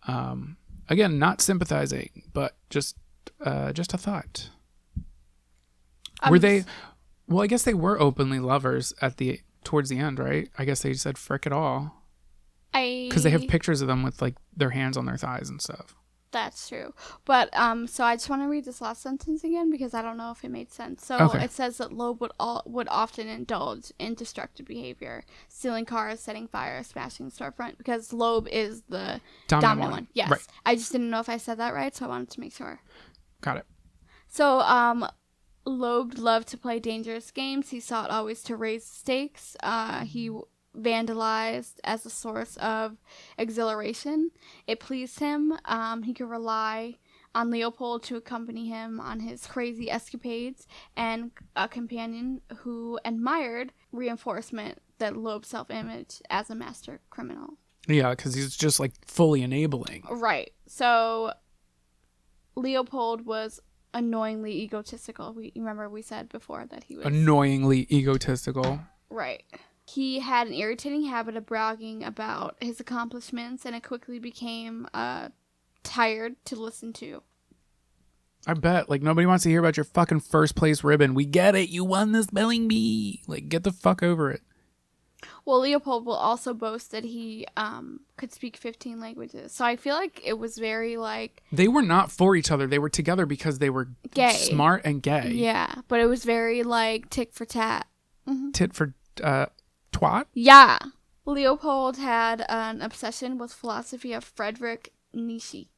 Again, not sympathizing, but just a thought. Were they? Well, I guess they were openly lovers towards the end, right? I guess they said frick it all. Because they have pictures of them with like their hands on their thighs and stuff. That's true. But so I just want to read this last sentence again because I don't know if it made sense. So It says that Loeb would often indulge in destructive behavior, stealing cars, setting fires, smashing the storefront, because Loeb is the dominant one. Yes. Right. I just didn't know if I said that right, so I wanted to make sure. Got it. So Loeb loved to play dangerous games. He sought always to raise the stakes. He vandalized as a source of exhilaration. It pleased him. He could rely on Leopold to accompany him on his crazy escapades, and a companion who admired reinforcement that Loeb's self-image as a master criminal. Yeah, because he's just like fully enabling. Right. So Leopold was annoyingly egotistical. We said before that he was annoyingly egotistical. Right. He had an irritating habit of bragging about his accomplishments, and it quickly became tired to listen to. I bet. Like, nobody wants to hear about your fucking first place ribbon. We get it. You won the spelling bee. Like, get the fuck over it. Well, Leopold will also boast that he could speak 15 languages. So I feel like it was very, like... They were not for each other. They were together because they were gay. Smart and gay. Yeah, but it was very, like, tit for tat. Mm-hmm. Tit for twat? Yeah. Leopold had an obsession with philosophy of Friedrich Nietzsche.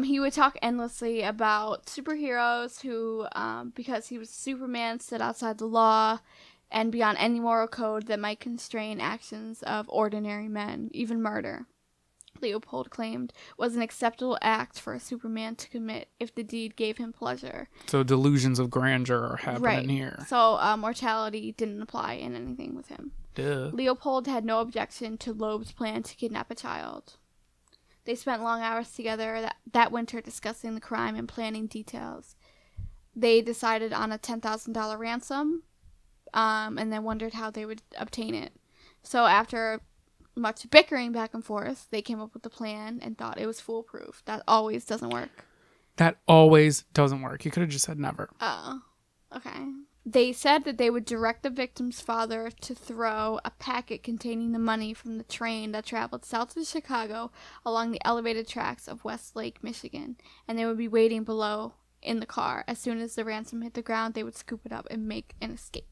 He would talk endlessly about superheroes who, because he was Superman, stood outside the law and beyond any moral code that might constrain actions of ordinary men, even murder. Leopold claimed was an acceptable act for a Superman to commit if the deed gave him pleasure. So delusions of grandeur are happening here. So mortality didn't apply in anything with him. Duh. Leopold had no objection to Loeb's plan to kidnap a child. They spent long hours together that winter discussing the crime and planning details. They decided on a $10,000 ransom, and then wondered how they would obtain it. So after much bickering back and forth, they came up with a plan and thought it was foolproof. That always doesn't work. That always doesn't work. You could have just said never. Oh, okay. They said that they would direct the victim's father to throw a packet containing the money from the train that traveled south to Chicago along the elevated tracks of Westlake, Michigan, and they would be waiting below in the car. As soon as the ransom hit the ground, they would scoop it up and make an escape.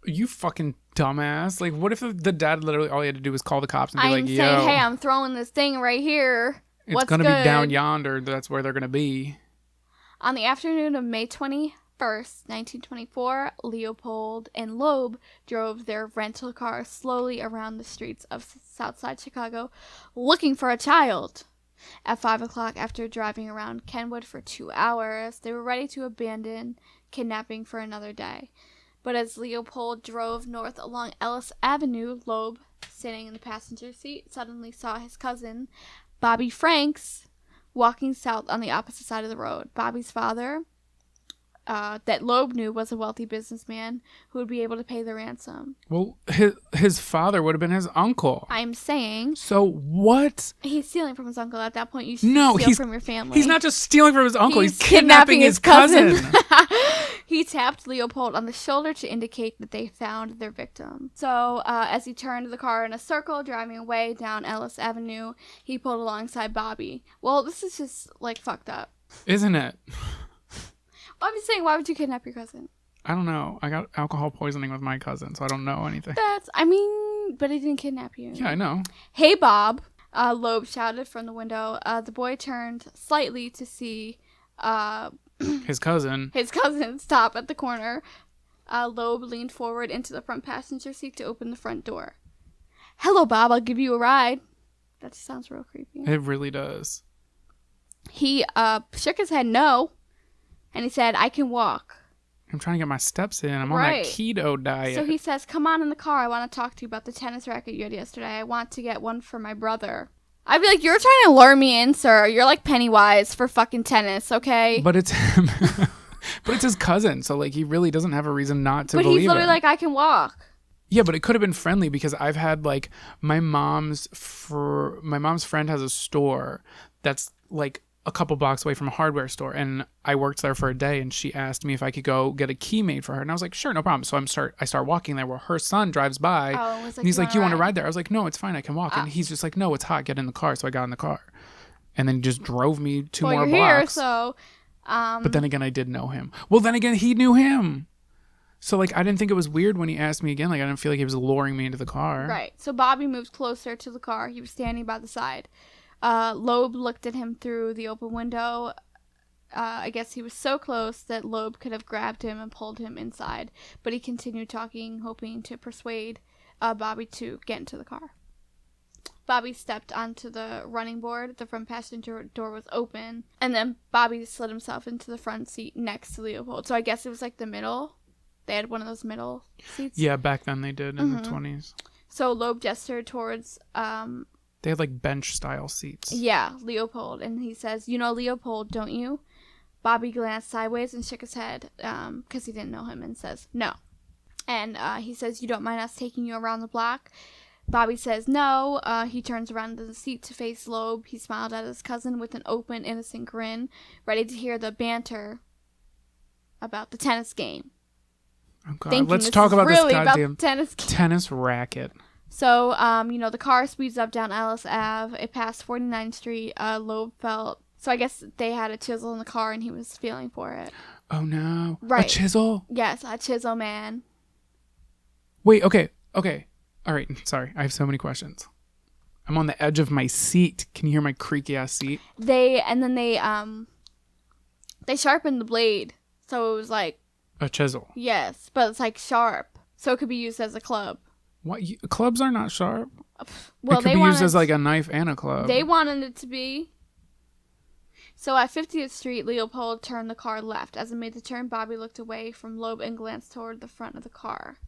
You fucking dumbass. Like, what if the dad literally all he had to do was call the cops and be I'm saying, yo, hey, I'm throwing this thing right here. It's going to be down yonder. That's where they're going to be. On the afternoon of May 21st, 1924, Leopold and Loeb drove their rental car slowly around the streets of Southside Chicago looking for a child. At 5 o'clock, after driving around Kenwood for 2 hours, they were ready to abandon kidnapping for another day. But as Leopold drove north along Ellis Avenue, Loeb, sitting in the passenger seat, suddenly saw his cousin, Bobby Franks, walking south on the opposite side of the road. Bobby's father, that Loeb knew, was a wealthy businessman who would be able to pay the ransom. Well, his father would have been his uncle. I'm saying. So what? He's stealing from his uncle. At that point, you should steal from your family. He's not just stealing from his uncle. He's kidnapping his cousin. He tapped Leopold on the shoulder to indicate that they found their victim. So as he turned the car in a circle, driving away down Ellis Avenue, he pulled alongside Bobby. Well, this is just, like, fucked up. Isn't it? I'm just saying, why would you kidnap your cousin? I don't know. I got alcohol poisoning with my cousin, so I don't know anything. But he didn't kidnap you. Yeah, I know. Hey, Bob, Loeb shouted from the window. The boy turned slightly to see His cousin stop at the corner. Loeb leaned forward into the front passenger seat to open the front door. Hello, Bob, I'll give you a ride. That just sounds real creepy. It really does. He shook his head no, and he said, I can walk. I'm trying to get my steps in. I'm on that keto diet. So he says, come on in the car. I want to talk to you about the tennis racket you had yesterday. I want to get one for my brother. I'd be like, you're trying to lure me in, sir. You're like Pennywise for fucking tennis, okay? But it's him. But it's his cousin, so like he really doesn't have a reason not to believe But he's literally him. like, I can walk. Yeah, but it could have been friendly because I've had like my mom's friend has a store that's like a couple blocks away from a hardware store, and I worked there for a day, and she asked me if I could go get a key made for her, and I was like, sure, no problem. So I start walking there. Well, her son drives by, and he's like, you want to ride there? I was like, no, it's fine, I can walk. And he's just like, no, it's hot, get in the car. So I got in the car, and then he just drove me two more blocks. Here, so, but then again, I did know him. Well, then again, he knew him. So like I didn't think it was weird when he asked me again. Like I didn't feel like he was luring me into the car. Right. So Bobby moved closer to the car. He was standing by the side. Loeb looked at him through the open window. I guess he was so close that Loeb could have grabbed him and pulled him inside. But he continued talking, hoping to persuade Bobby to get into the car. Bobby stepped onto the running board. The front passenger door was open. And then Bobby slid himself into the front seat next to Leopold. So I guess it was like the middle. They had one of those middle seats. Yeah, back then they did in the 20s. So Loeb gestured towards... they had like bench-style seats. Yeah, Leopold. And he says, you know Leopold, don't you? Bobby glanced sideways and shook his head because he didn't know him and says, no. And he says, you don't mind us taking you around the block? Bobby says no. He turns around in the seat to face Loeb. He smiled at his cousin with an open, innocent grin, ready to hear the banter about the tennis game. Oh God. Let's talk about really this goddamn about tennis racket. So, the car speeds up down Ellis Ave. It passed 49th Street. Loeb felt... So I guess they had a chisel in the car and he was feeling for it. Oh, no. Right. A chisel? Yes, a chisel man. Wait, okay. All right, sorry. I have so many questions. I'm on the edge of my seat. Can you hear my creaky-ass seat? They sharpened the blade. So it was like... A chisel. Yes, but it's like sharp. So it could be used as a club. What? Clubs are not sharp. Well, it could be used as like a knife and a club. They wanted it to be. So at 50th Street, Leopold turned the car left. As it made the turn, Bobby looked away from Loeb and glanced toward the front of the car.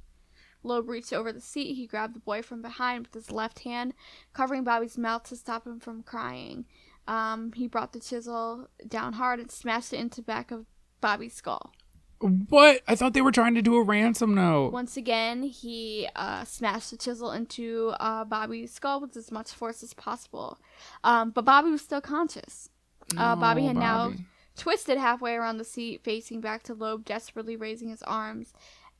Loeb reached over the seat. He grabbed the boy from behind with his left hand, covering Bobby's mouth to stop him from crying. He brought the chisel down hard and smashed it into the back of Bobby's skull. What? I thought they were trying to do a ransom note. Once again, he smashed the chisel into Bobby's skull with as much force as possible. But Bobby was still conscious. Bobby had now twisted halfway around the seat, facing back to Loeb, desperately raising his arms,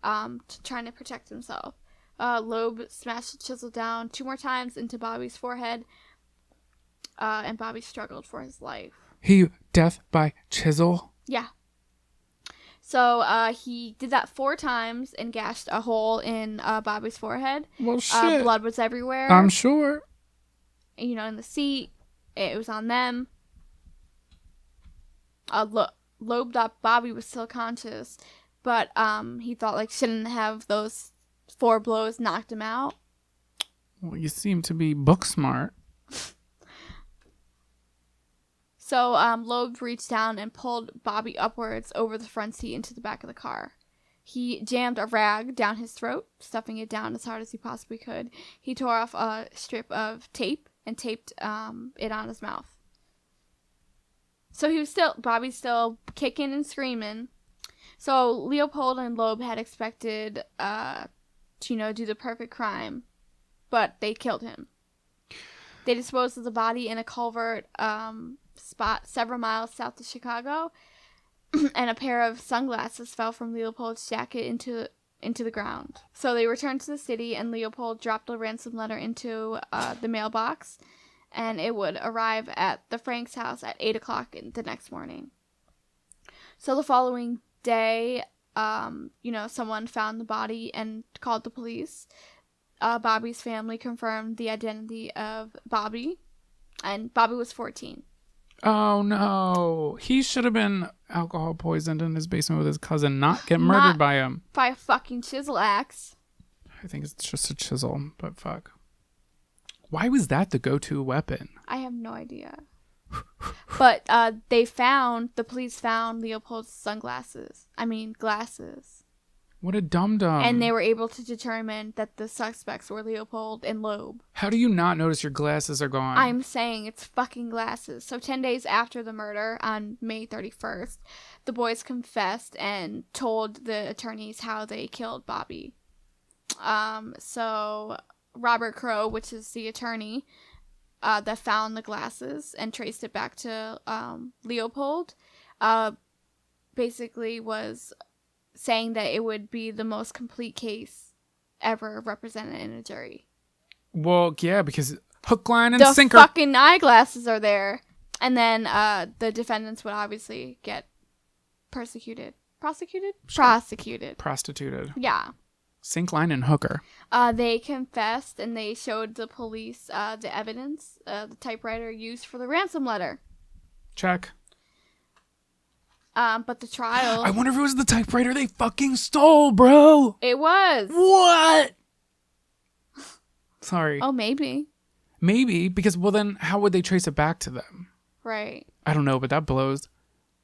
trying to protect himself. Loeb smashed the chisel down 2 more times into Bobby's forehead, and Bobby struggled for his life. Death by chisel? Yeah. So he did that 4 times and gashed a hole in Bobby's forehead. Well, shit. Blood was everywhere. I'm sure. In the seat. It was on them. Loeb thought Bobby was still conscious, but he thought like shouldn't have those 4 blows knocked him out. Well, you seem to be book smart. So Loeb reached down and pulled Bobby upwards over the front seat into the back of the car. He jammed a rag down his throat, stuffing it down as hard as he possibly could. He tore off a strip of tape and taped it on his mouth. So Bobby's still kicking and screaming. So Leopold and Loeb had expected to, do the perfect crime, but they killed him. They disposed of the body in a culvert spot several miles south of Chicago, and a pair of sunglasses fell from Leopold's jacket into the ground. So they returned to the city, and Leopold dropped a ransom letter into the mailbox, and it would arrive at the Franks' house at 8 o'clock the next morning. So the following day, someone found the body and called the police. Bobby's family confirmed the identity of Bobby, and Bobby was 14. Oh no, he should have been alcohol poisoned in his basement with his cousin, not get murdered by him. By a fucking chisel axe. I think it's just a chisel, but fuck. Why was that the go-to weapon? I have no idea. But the police found Leopold's glasses. What a dum-dum. And they were able to determine that the suspects were Leopold and Loeb. How do you not notice your glasses are gone? I'm saying it's fucking glasses. So 10 days after the murder, on May 31st, the boys confessed and told the attorneys how they killed Bobby. So Robert Crowe, which is the attorney that found the glasses and traced it back to Leopold, basically was saying that it would be the most complete case ever represented in a jury. Well, yeah, because hook, line, and sinker. The fucking eyeglasses are there. And then the defendants would obviously get persecuted. Prosecuted? Sure. Prosecuted. Prostituted. Yeah. Sink, line, and hooker. They confessed and they showed the police the evidence, the typewriter used for the ransom letter. Check. But the trial... I wonder if it was the typewriter they fucking stole, bro. It was. What? Sorry. Oh, maybe. Maybe, because, well, then how would they trace it back to them? Right. I don't know, but that blows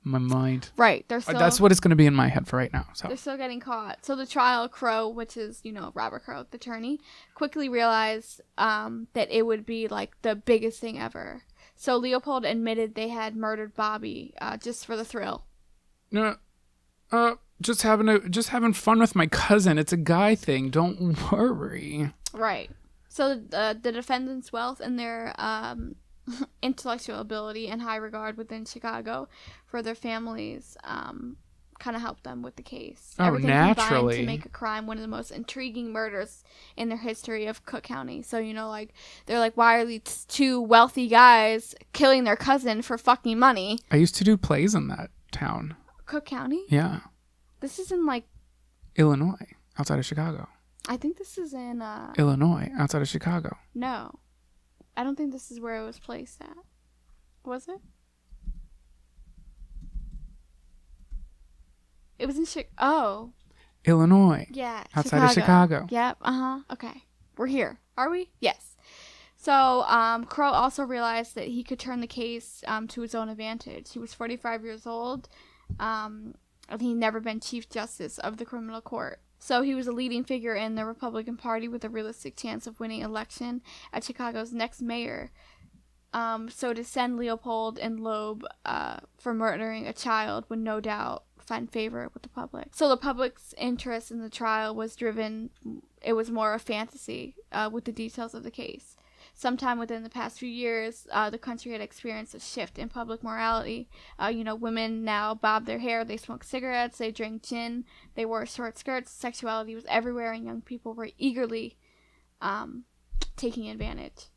my mind. Right. They're still... That's what it's going to be in my head for right now. So they're still getting caught. So the trial, Crowe, which is, Robert Crowe, the attorney, quickly realized that it would be, like, the biggest thing ever. So Leopold admitted they had murdered Bobby just for the thrill. No, just having fun with my cousin. It's a guy thing. Don't worry. Right. So the defendants' wealth and their intellectual ability and high regard within Chicago for their families kind of helped them with the case. Oh, Everything naturally. combined to make a crime one of the most intriguing murders in the history of Cook County. So, they're like, why are these two wealthy guys killing their cousin for fucking money? I used to do plays in that town. Cook County? Yeah. This is in, Illinois, outside of Chicago. I think this is in... Illinois, outside of Chicago. No. I don't think this is where it was placed at. Was it? It was in Illinois. Yeah. Outside of Chicago. Yep. Okay. We're here. Are we? Yes. So, Crowe also realized that he could turn the case to his own advantage. He was 45 years old, and he'd never been Chief Justice of the criminal court. So he was a leading figure in the Republican Party with a realistic chance of winning election as Chicago's next mayor. So to send Leopold and Loeb for murdering a child would no doubt find favor with the public. So the public's interest in the trial was driven, it was more a fantasy with the details of the case. Sometime within the past few years, the country had experienced a shift in public morality. Women now bob their hair, they smoke cigarettes, they drink gin, they wore short skirts, sexuality was everywhere, and young people were eagerly taking advantage.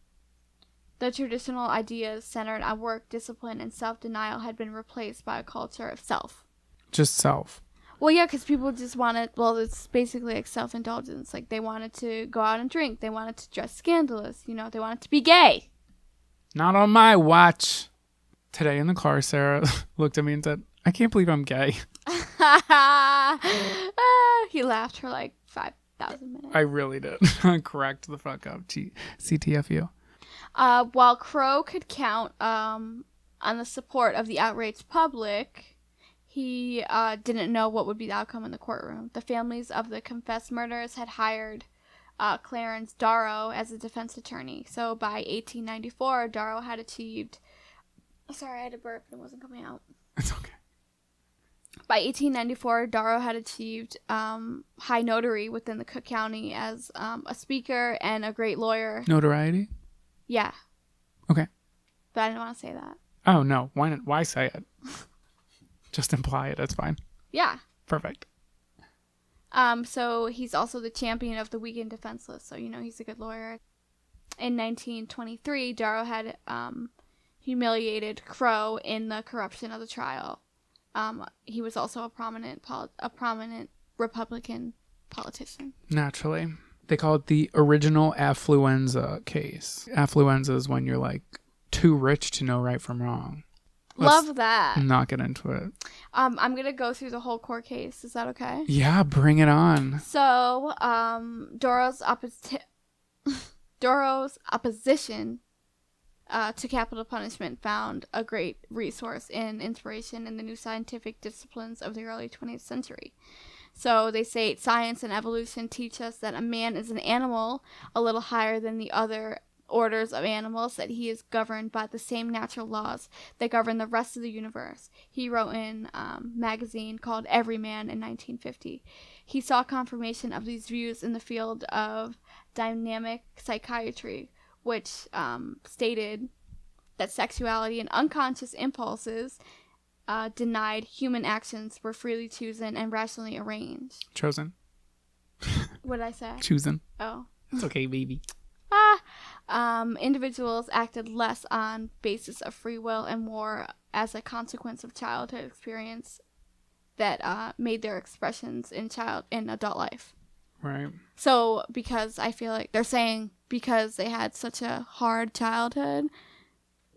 The traditional ideas centered on work, discipline, and self-denial had been replaced by a culture of self. Just self. Well, yeah, because people just wanted, it's basically like self-indulgence. Like, they wanted to go out and drink. They wanted to dress scandalous. They wanted to be gay. Not on my watch. Today in the car, Sarah looked at me and said, I can't believe I'm gay. He laughed for like 5,000 minutes. I really did. Cracked the fuck up. CTFU. While Crowe could count on the support of the outraged public, he didn't know what would be the outcome in the courtroom. The families of the confessed murderers had hired Clarence Darrow as a defense attorney. So by 1894, Darrow had achieved... Sorry, I had a burp and it wasn't coming out. It's okay. By 1894, Darrow had achieved high notoriety within the Cook County as a speaker and a great lawyer. Notoriety? Yeah. Okay. But I didn't want to say that. Oh, no. Why not? Why say it? Just imply it. That's fine. Yeah. Perfect. So he's also the champion of the weak and defenseless. So, he's a good lawyer. In 1923, Darrow had humiliated Crowe in the corruption of the trial. He was also a prominent Republican politician. Naturally. They call it the original affluenza case. Affluenza is when you're like too rich to know right from wrong. Love that. Not get into it. I'm going to go through the whole court case. Is that okay? Yeah, bring it on. So, Doro's opposition to capital punishment found a great resource and inspiration in the new scientific disciplines of the early 20th century. So they say science and evolution teach us that a man is an animal a little higher than the other orders of animals, that he is governed by the same natural laws that govern the rest of the universe. He wrote in a magazine called Everyman in 1950. He saw confirmation of these views in the field of dynamic psychiatry, which stated that sexuality and unconscious impulses denied human actions were freely chosen and rationally arranged. Chosen. What did I say? Chosen. Oh. It's okay, baby. Individuals acted less on basis of free will and more as a consequence of childhood experience that made their expressions in adult life. Right. So, because I feel like they're saying because they had such a hard childhood,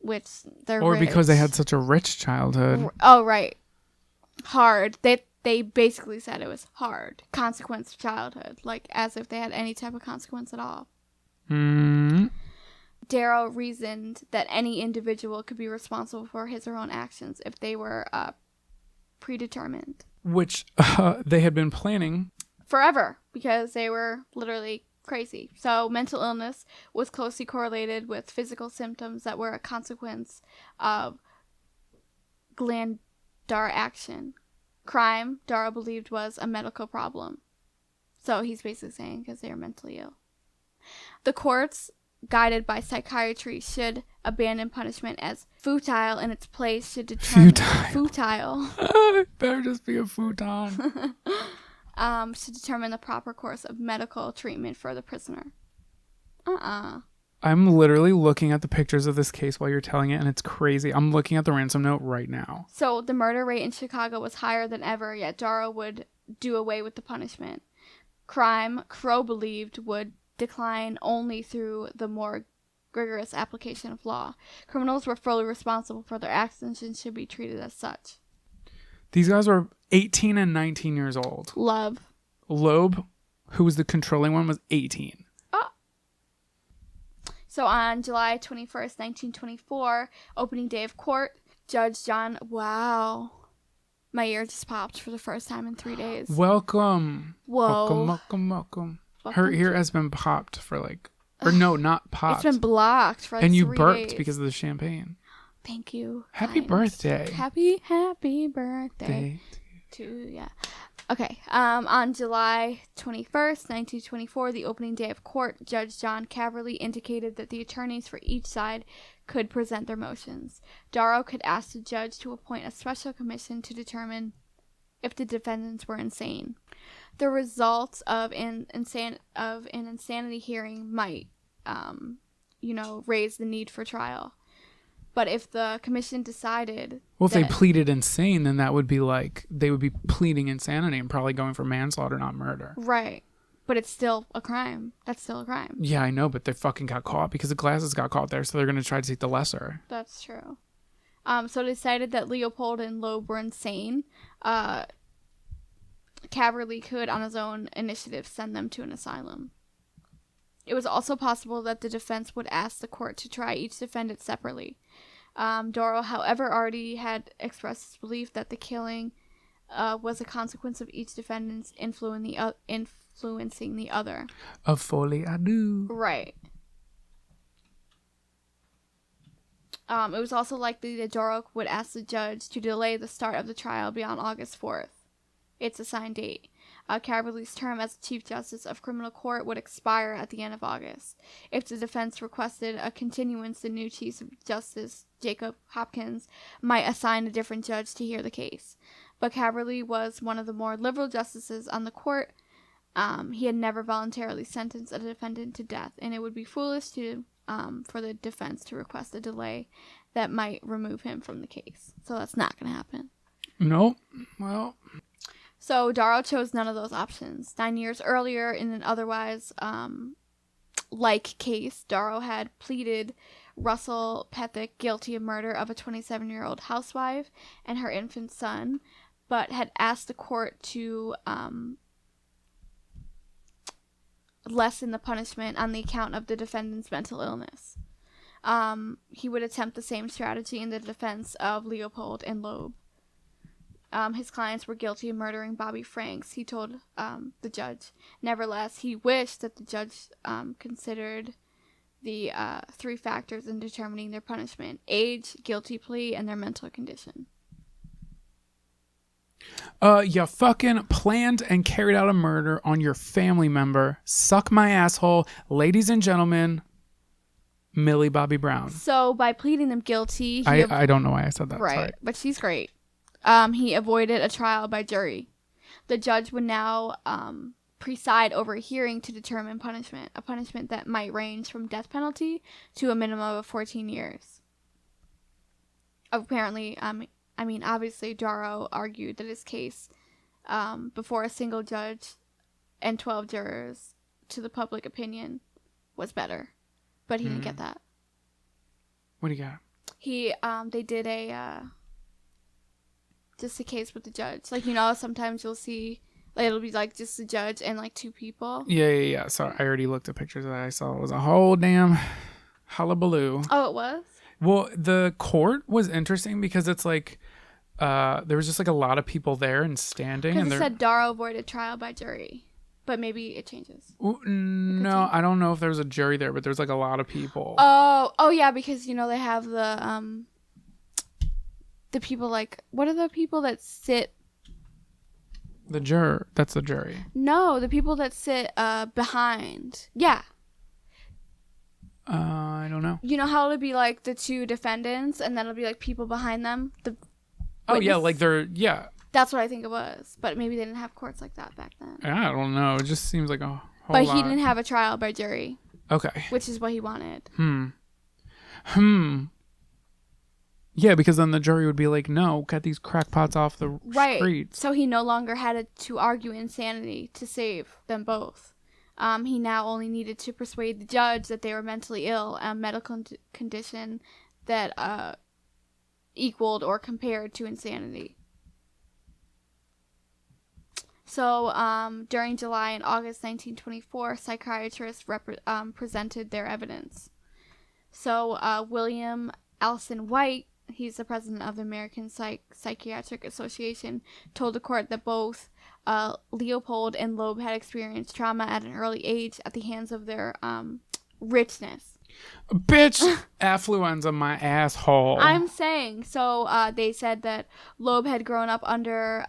which they're or rich. because they had such a rich childhood. Oh, right. Hard. They basically said it was hard. Consequence of childhood. Like, as if they had any type of consequence at all. Darrow reasoned that any individual could be responsible for his or her own actions if they were predetermined. Which they had been planning. Forever, because they were literally crazy. So mental illness was closely correlated with physical symptoms that were a consequence of glandar action. Crime, Darrow believed, was a medical problem. So he's basically saying because they were mentally ill. The courts, guided by psychiatry, should abandon punishment as futile, and its place should determine... Futile. It better just be a futon. Should determine the proper course of medical treatment for the prisoner. I'm literally looking at the pictures of this case while you're telling it, and it's crazy. I'm looking at the ransom note right now. So the murder rate in Chicago was higher than ever, yet Darrow would do away with the punishment. Crime, Crow believed, would decline only through the more rigorous application of law. Criminals were fully responsible for their actions and should be treated as such. These guys were 18 and 19 years old. Loeb, who was the controlling one, was 18. Oh. So on July 21st, 1924, opening day of court, Judge John... Wow. My ear just popped for the first time in 3 days. Welcome. Whoa. Welcome. Her ear has been popped for like... Or no, not popped. It's been blocked for like 3 days. And you burped because of the champagne. Thank you. Happy birthday. Happy birthday. Okay. On July 21st, 1924, the opening day of court, Judge John Caverly indicated that the attorneys for each side could present their motions. Darrow could ask the judge to appoint a special commission to determine if the defendants were insane. The results of an insanity hearing might, raise the need for trial. But if the commission decided... Well, if they pleaded insane, then that would be like... They would be pleading insanity and probably going for manslaughter, not murder. Right. But it's still a crime. That's still a crime. Yeah, I know, but they fucking got caught because the glasses got caught there, so they're going to try to take the lesser. That's true. So they decided that Leopold and Loeb were insane. Caverly could, on his own initiative, send them to an asylum. It was also possible that the defense would ask the court to try each defendant separately. Darrow, however, already had expressed his belief that the killing was a consequence of each defendant's influencing the other. A Folie A Deux. Right. It was also likely that Darrow would ask the judge to delay the start of the trial beyond August 4th. Its assigned date. Caverly's term as Chief Justice of Criminal Court would expire at the end of August. If the defense requested a continuance, the new Chief Justice, Jacob Hopkins, might assign a different judge to hear the case. But Caverly was one of the more liberal justices on the court. He had never voluntarily sentenced a defendant to death, and it would be foolish for the defense to request a delay that might remove him from the case. So that's not going to happen. Nope. Well. So Darrow chose none of those options. 9 years earlier, in an otherwise like case, Darrow had pleaded Russell Pethick guilty of murder of a 27-year-old housewife and her infant son, but had asked the court to lessen the punishment on the account of the defendant's mental illness. He would attempt the same strategy in the defense of Leopold and Loeb. His clients were guilty of murdering Bobby Franks, he told the judge. Nevertheless, he wished that the judge considered the 3 factors in determining their punishment: age, guilty plea, and their mental condition. You fucking planned and carried out a murder on your family member. Suck my asshole. Ladies and gentlemen, Millie Bobby Brown. So by pleading them guilty... I don't know why I said that. Right, Sorry. but she's great. He avoided a trial by jury. The judge would now preside over a hearing to determine punishment, a punishment that might range from death penalty to a minimum of 14 years. Apparently, obviously, Darrow argued that his case before a single judge and 12 jurors to the public opinion was better, but he didn't get that. What do you got? They did just a case with the judge. Like, sometimes you'll see, like, it'll be, like, just the judge and, like, 2 people. Yeah. So I already looked at pictures that I saw. It was a whole damn hullabaloo. Oh, it was? Well, the court was interesting because it's, like, there was just, like, a lot of people there and standing. Because and it said Darrow avoided trial by jury. But maybe it changes. No, I don't know if there's a jury there, but there's, like, a lot of people. Oh, yeah, because, they have the people, like, what are the people that sit? The juror. That's the jury. No, the people that sit behind. Yeah. I don't know. You know how it'll be, like, the 2 defendants, and then it'll be, like, people behind them? Oh, yeah, like yeah. That's what I think it was. But maybe they didn't have courts like that back then. I don't know. It just seems like a whole But lot. he didn't have a trial by jury. Okay. Which is what he wanted. Yeah, because then the jury would be like, no, cut these crackpots off the streets. So he no longer had to argue insanity to save them both. He now only needed to persuade the judge that they were mentally ill, a medical condition that equaled or compared to insanity. So during July and August 1924, psychiatrists presented their evidence. So William Alson White, he's the president of the American Psychiatric Association, told the court that both Leopold and Loeb had experienced trauma at an early age at the hands of their richness. Bitch, affluenza my asshole. I'm saying. So they said that Loeb had grown up under,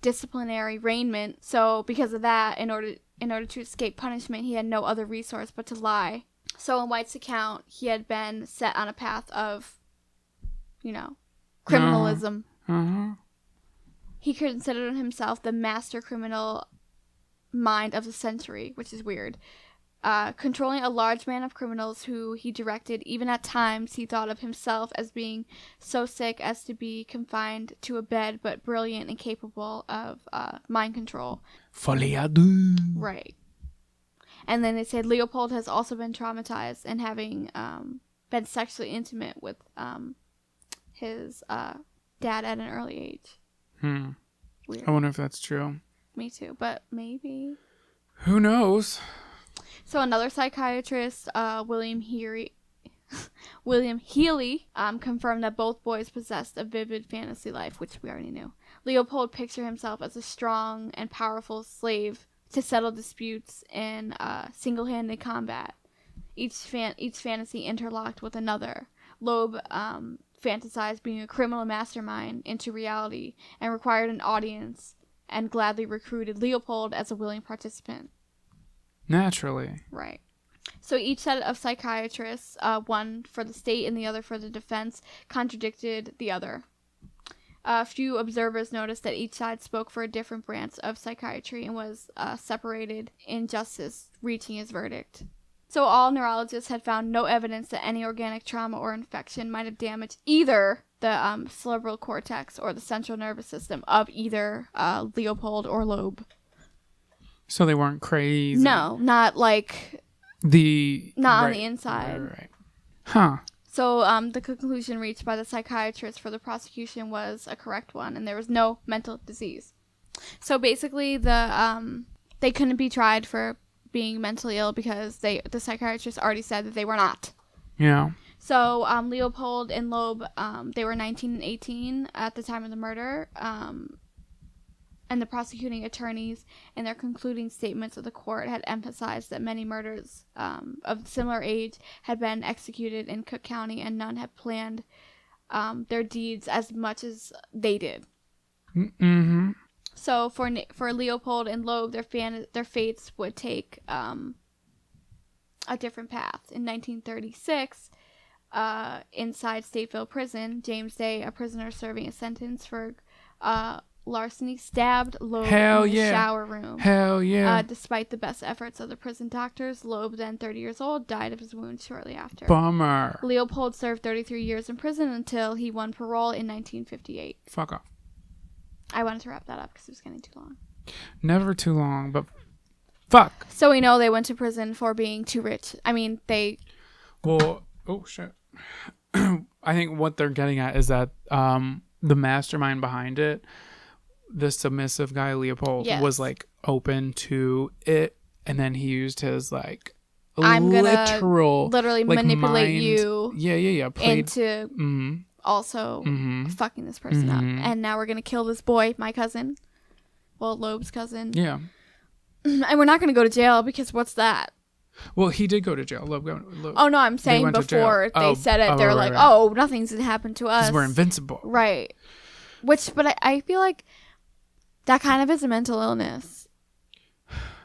disciplinary raiment. So because of that, in order to escape punishment, he had no other resource but to lie. So in White's account, he had been set on a path of, criminalism. He considered himself the master criminal mind of the century, which is weird. Controlling a large band of criminals who he directed. Even at times, he thought of himself as being so sick as to be confined to a bed, but brilliant and capable of mind control. Folie A Deux. Right. And then they said Leopold has also been traumatized and having been sexually intimate with his dad at an early age. Weird. I wonder if that's true. Me too, but maybe. Who knows? So another psychiatrist, William Healy, confirmed that both boys possessed a vivid fantasy life, which we already knew. Leopold pictured himself as a strong and powerful slave to settle disputes in single-handed combat. Each fantasy interlocked with another. Loeb fantasized being a criminal mastermind into reality and required an audience and gladly recruited Leopold as a willing participant. Naturally. Right. So each set of psychiatrists, one for the state and the other for the defense, contradicted the other. A few observers noticed that each side spoke for a different branch of psychiatry and was separated in justice reaching his verdict. So all neurologists had found no evidence that any organic trauma or infection might have damaged either the cerebral cortex or the central nervous system of either Leopold or Loeb. So they weren't crazy. No, not like on the inside. Right. Huh. So the conclusion reached by the psychiatrist for the prosecution was a correct one, and there was no mental disease. So basically, they couldn't be tried for being mentally ill because the psychiatrist already said that they were not. Yeah. So Leopold and Loeb, they were 19 and 18 at the time of the murder, and the prosecuting attorneys in their concluding statements of the court had emphasized that many murders of similar age had been executed in Cook County, and none had planned their deeds as much as they did. Mm-hmm. So for Leopold and Loeb, their fates would take a different path. In 1936, inside Stateville Prison, James Day, a prisoner serving a sentence for larceny, stabbed Loeb in the shower room. Hell yeah. Despite the best efforts of the prison doctors, Loeb, then 30 years old, died of his wounds shortly after. Bummer. Leopold served 33 years in prison until he won parole in 1958. Fuck off. I wanted to wrap that up because it was getting too long. Never too long, but fuck. So we know they went to prison for being too rich. I mean, Well, oh shit. I think what they're getting at is that the mastermind behind it, the submissive guy Leopold, was like open to it, and then he used his like I'm gonna literally like, manipulate mind, you into also fucking this person up, and now we're gonna kill this boy, my cousin, Loeb's cousin. Yeah. And we're not gonna go to jail because what's that? Well, he did go to jail. Loeb, oh no, I'm saying before they said it, they're like, oh, nothing's happened to us. Because we're invincible. Right. But I feel like that kind of is a mental illness.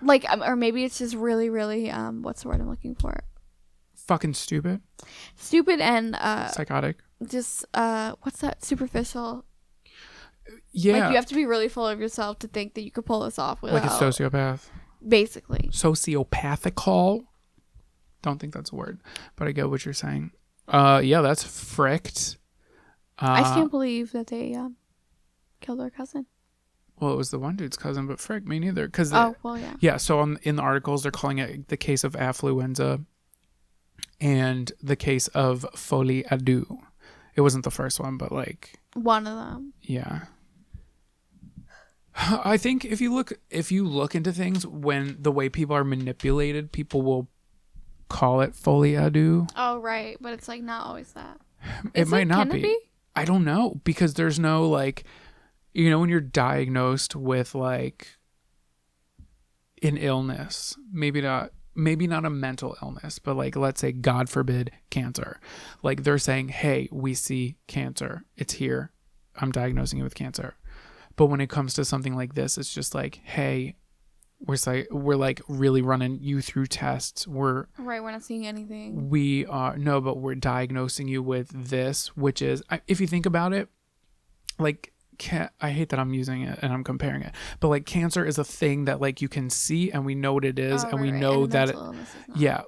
Like, or maybe it's just really, really, what's the word I'm looking for? Fucking stupid. Stupid and psychotic. Just what's that? Superficial. Yeah. Like, you have to be really full of yourself to think that you could pull this off without. Like a sociopath. Basically. Sociopathical. Don't think that's a word, but I get what you're saying. Yeah, that's fricked. I just can't believe that they killed their cousin. Well, it was the one dude's cousin, but frick, me neither. Yeah, so in the articles, they're calling it the case of affluenza and the case of Folie A Deux. It wasn't the first one, but like... one of them. Yeah. I think if you look into things, when the way people are manipulated, people will call it Folie A Deux. Oh, right. But it's like not always that. It might not be. I don't know, because there's no like... You know, when you're diagnosed with like an illness, maybe not a mental illness, but like, let's say, God forbid, cancer. Like, they're saying, hey, we see cancer. It's here. I'm diagnosing you with cancer. But when it comes to something like this, it's just like, hey, we're like really running you through tests. We're not seeing anything. But we're diagnosing you with this, which is, if you think about it, like, I hate that I'm using it and I'm comparing it, but like cancer is a thing that like you can see and we know what it is, and we know that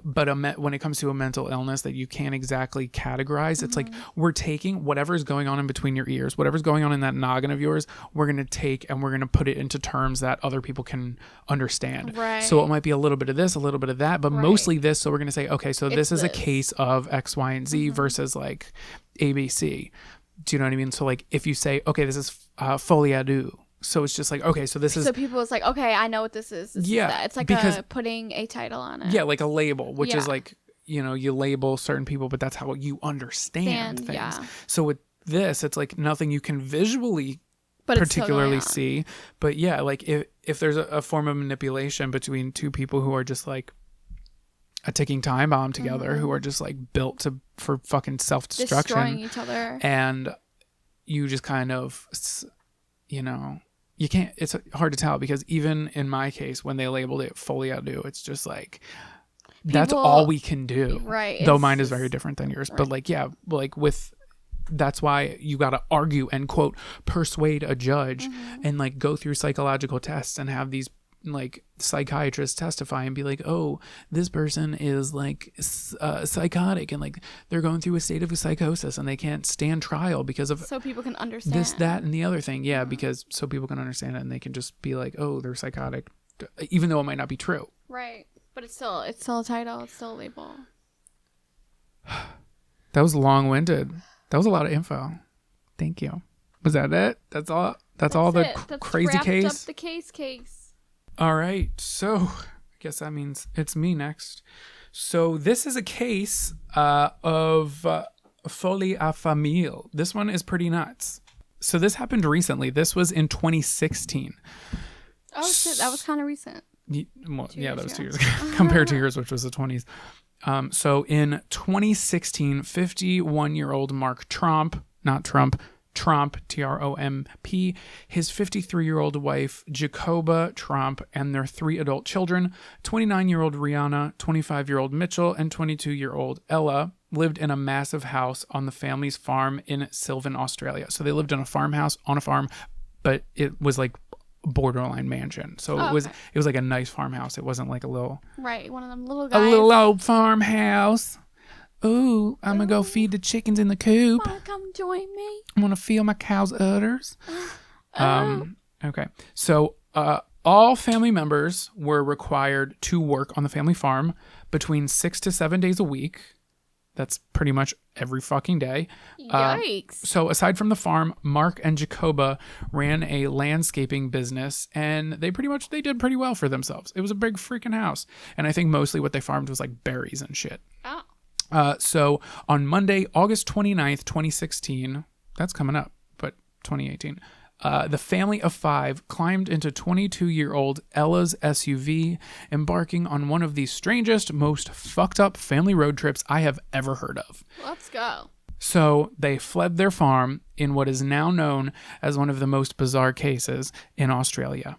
but when it comes to a mental illness that you can't exactly categorize, it's like we're taking whatever's going on in between your ears, whatever's going on in that noggin of yours, we're going to take and we're going to put it into terms that other people can understand. Right. So it might be a little bit of this, a little bit of that, but mostly this. So we're going to say, okay, so this is a case of X, Y, and Z versus like ABC. Do you know what I mean? So like if you say, okay, this is Folie A Deux, so it's just like, okay, so this is... So people is like, okay, I know what this is. This is that. It's like putting a title on it. Yeah, like a label, which is like, you know, you label certain people, but that's how you understand things. Yeah. So with this, it's like nothing you can visually particularly see. But yeah, like if there's a form of manipulation between two people who are just like a ticking time bomb together, who are just like built for fucking self-destruction, destroying each other, and you just kind of, you know, you can't, it's hard to tell, because even in my case, when they labeled it Folie A Deux, it's just like, that's all we can do, right? Though mine is very different than yours, but like, yeah, like that's why you got to argue and quote persuade a judge and like go through psychological tests and have these like psychiatrists testify and be like, oh, this person is like psychotic and like they're going through a state of psychosis and they can't stand trial because of So people can understand this, that, and the other thing. Yeah, because so people can understand it and they can just be like, oh, they're psychotic, even though it might not be true. Right. But it's still a title. It's still a label. That was long-winded. That was a lot of info. Thank you. Was that it? That's all. That's all the crazy wrapped case. Up the case. All right. So I guess that means it's me next. So this is a case of Folie A Famille. This one is pretty nuts. So this happened recently. This was in 2016. Oh shit, that was kind of recent. That was 2 years ago compared to yours, which was the 20s. So in 2016, 51-year-old Mark Tromp, not Trump, Tromp, Tromp, his 53-year-old wife, Jacoba Tromp, and their 3 adult children, 29-year-old Rihanna, 25-year-old Mitchell, and 22-year-old Ella, lived in a massive house on the family's farm in Sylvan, Australia. So they lived in a farmhouse on a farm, but it was like borderline mansion. So it was like a nice farmhouse. It wasn't like a little... Right, one of them little guys. A little old farmhouse. Ooh, I'm going to go feed the chickens in the coop. Wanna come join me? I'm going to feel my cow's udders. Okay. So all family members were required to work on the family farm between 6 to 7 days a week. That's pretty much every fucking day. Yikes. So aside from the farm, Mark and Jacoba ran a landscaping business, and they did pretty well for themselves. It was a big freaking house. And I think mostly what they farmed was like berries and shit. Oh. So on Monday, August 29th, 2016, that's coming up, but 2018, the family of 5 climbed into 22-year-old Ella's SUV, embarking on one of the strangest, most fucked up family road trips I have ever heard of. Let's go. So they fled their farm in what is now known as one of the most bizarre cases in Australia.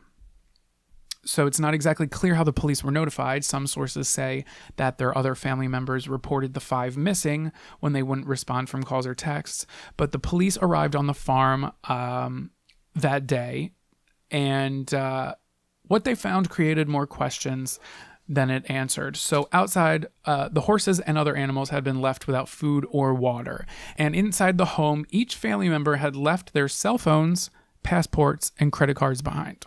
So it's not exactly clear how the police were notified. Some sources say that their other family members reported the 5 missing when they wouldn't respond from calls or texts. But the police arrived on the farm that day, and what they found created more questions than it answered. So outside, the horses and other animals had been left without food or water. And inside the home, each family member had left their cell phones, passports, and credit cards behind.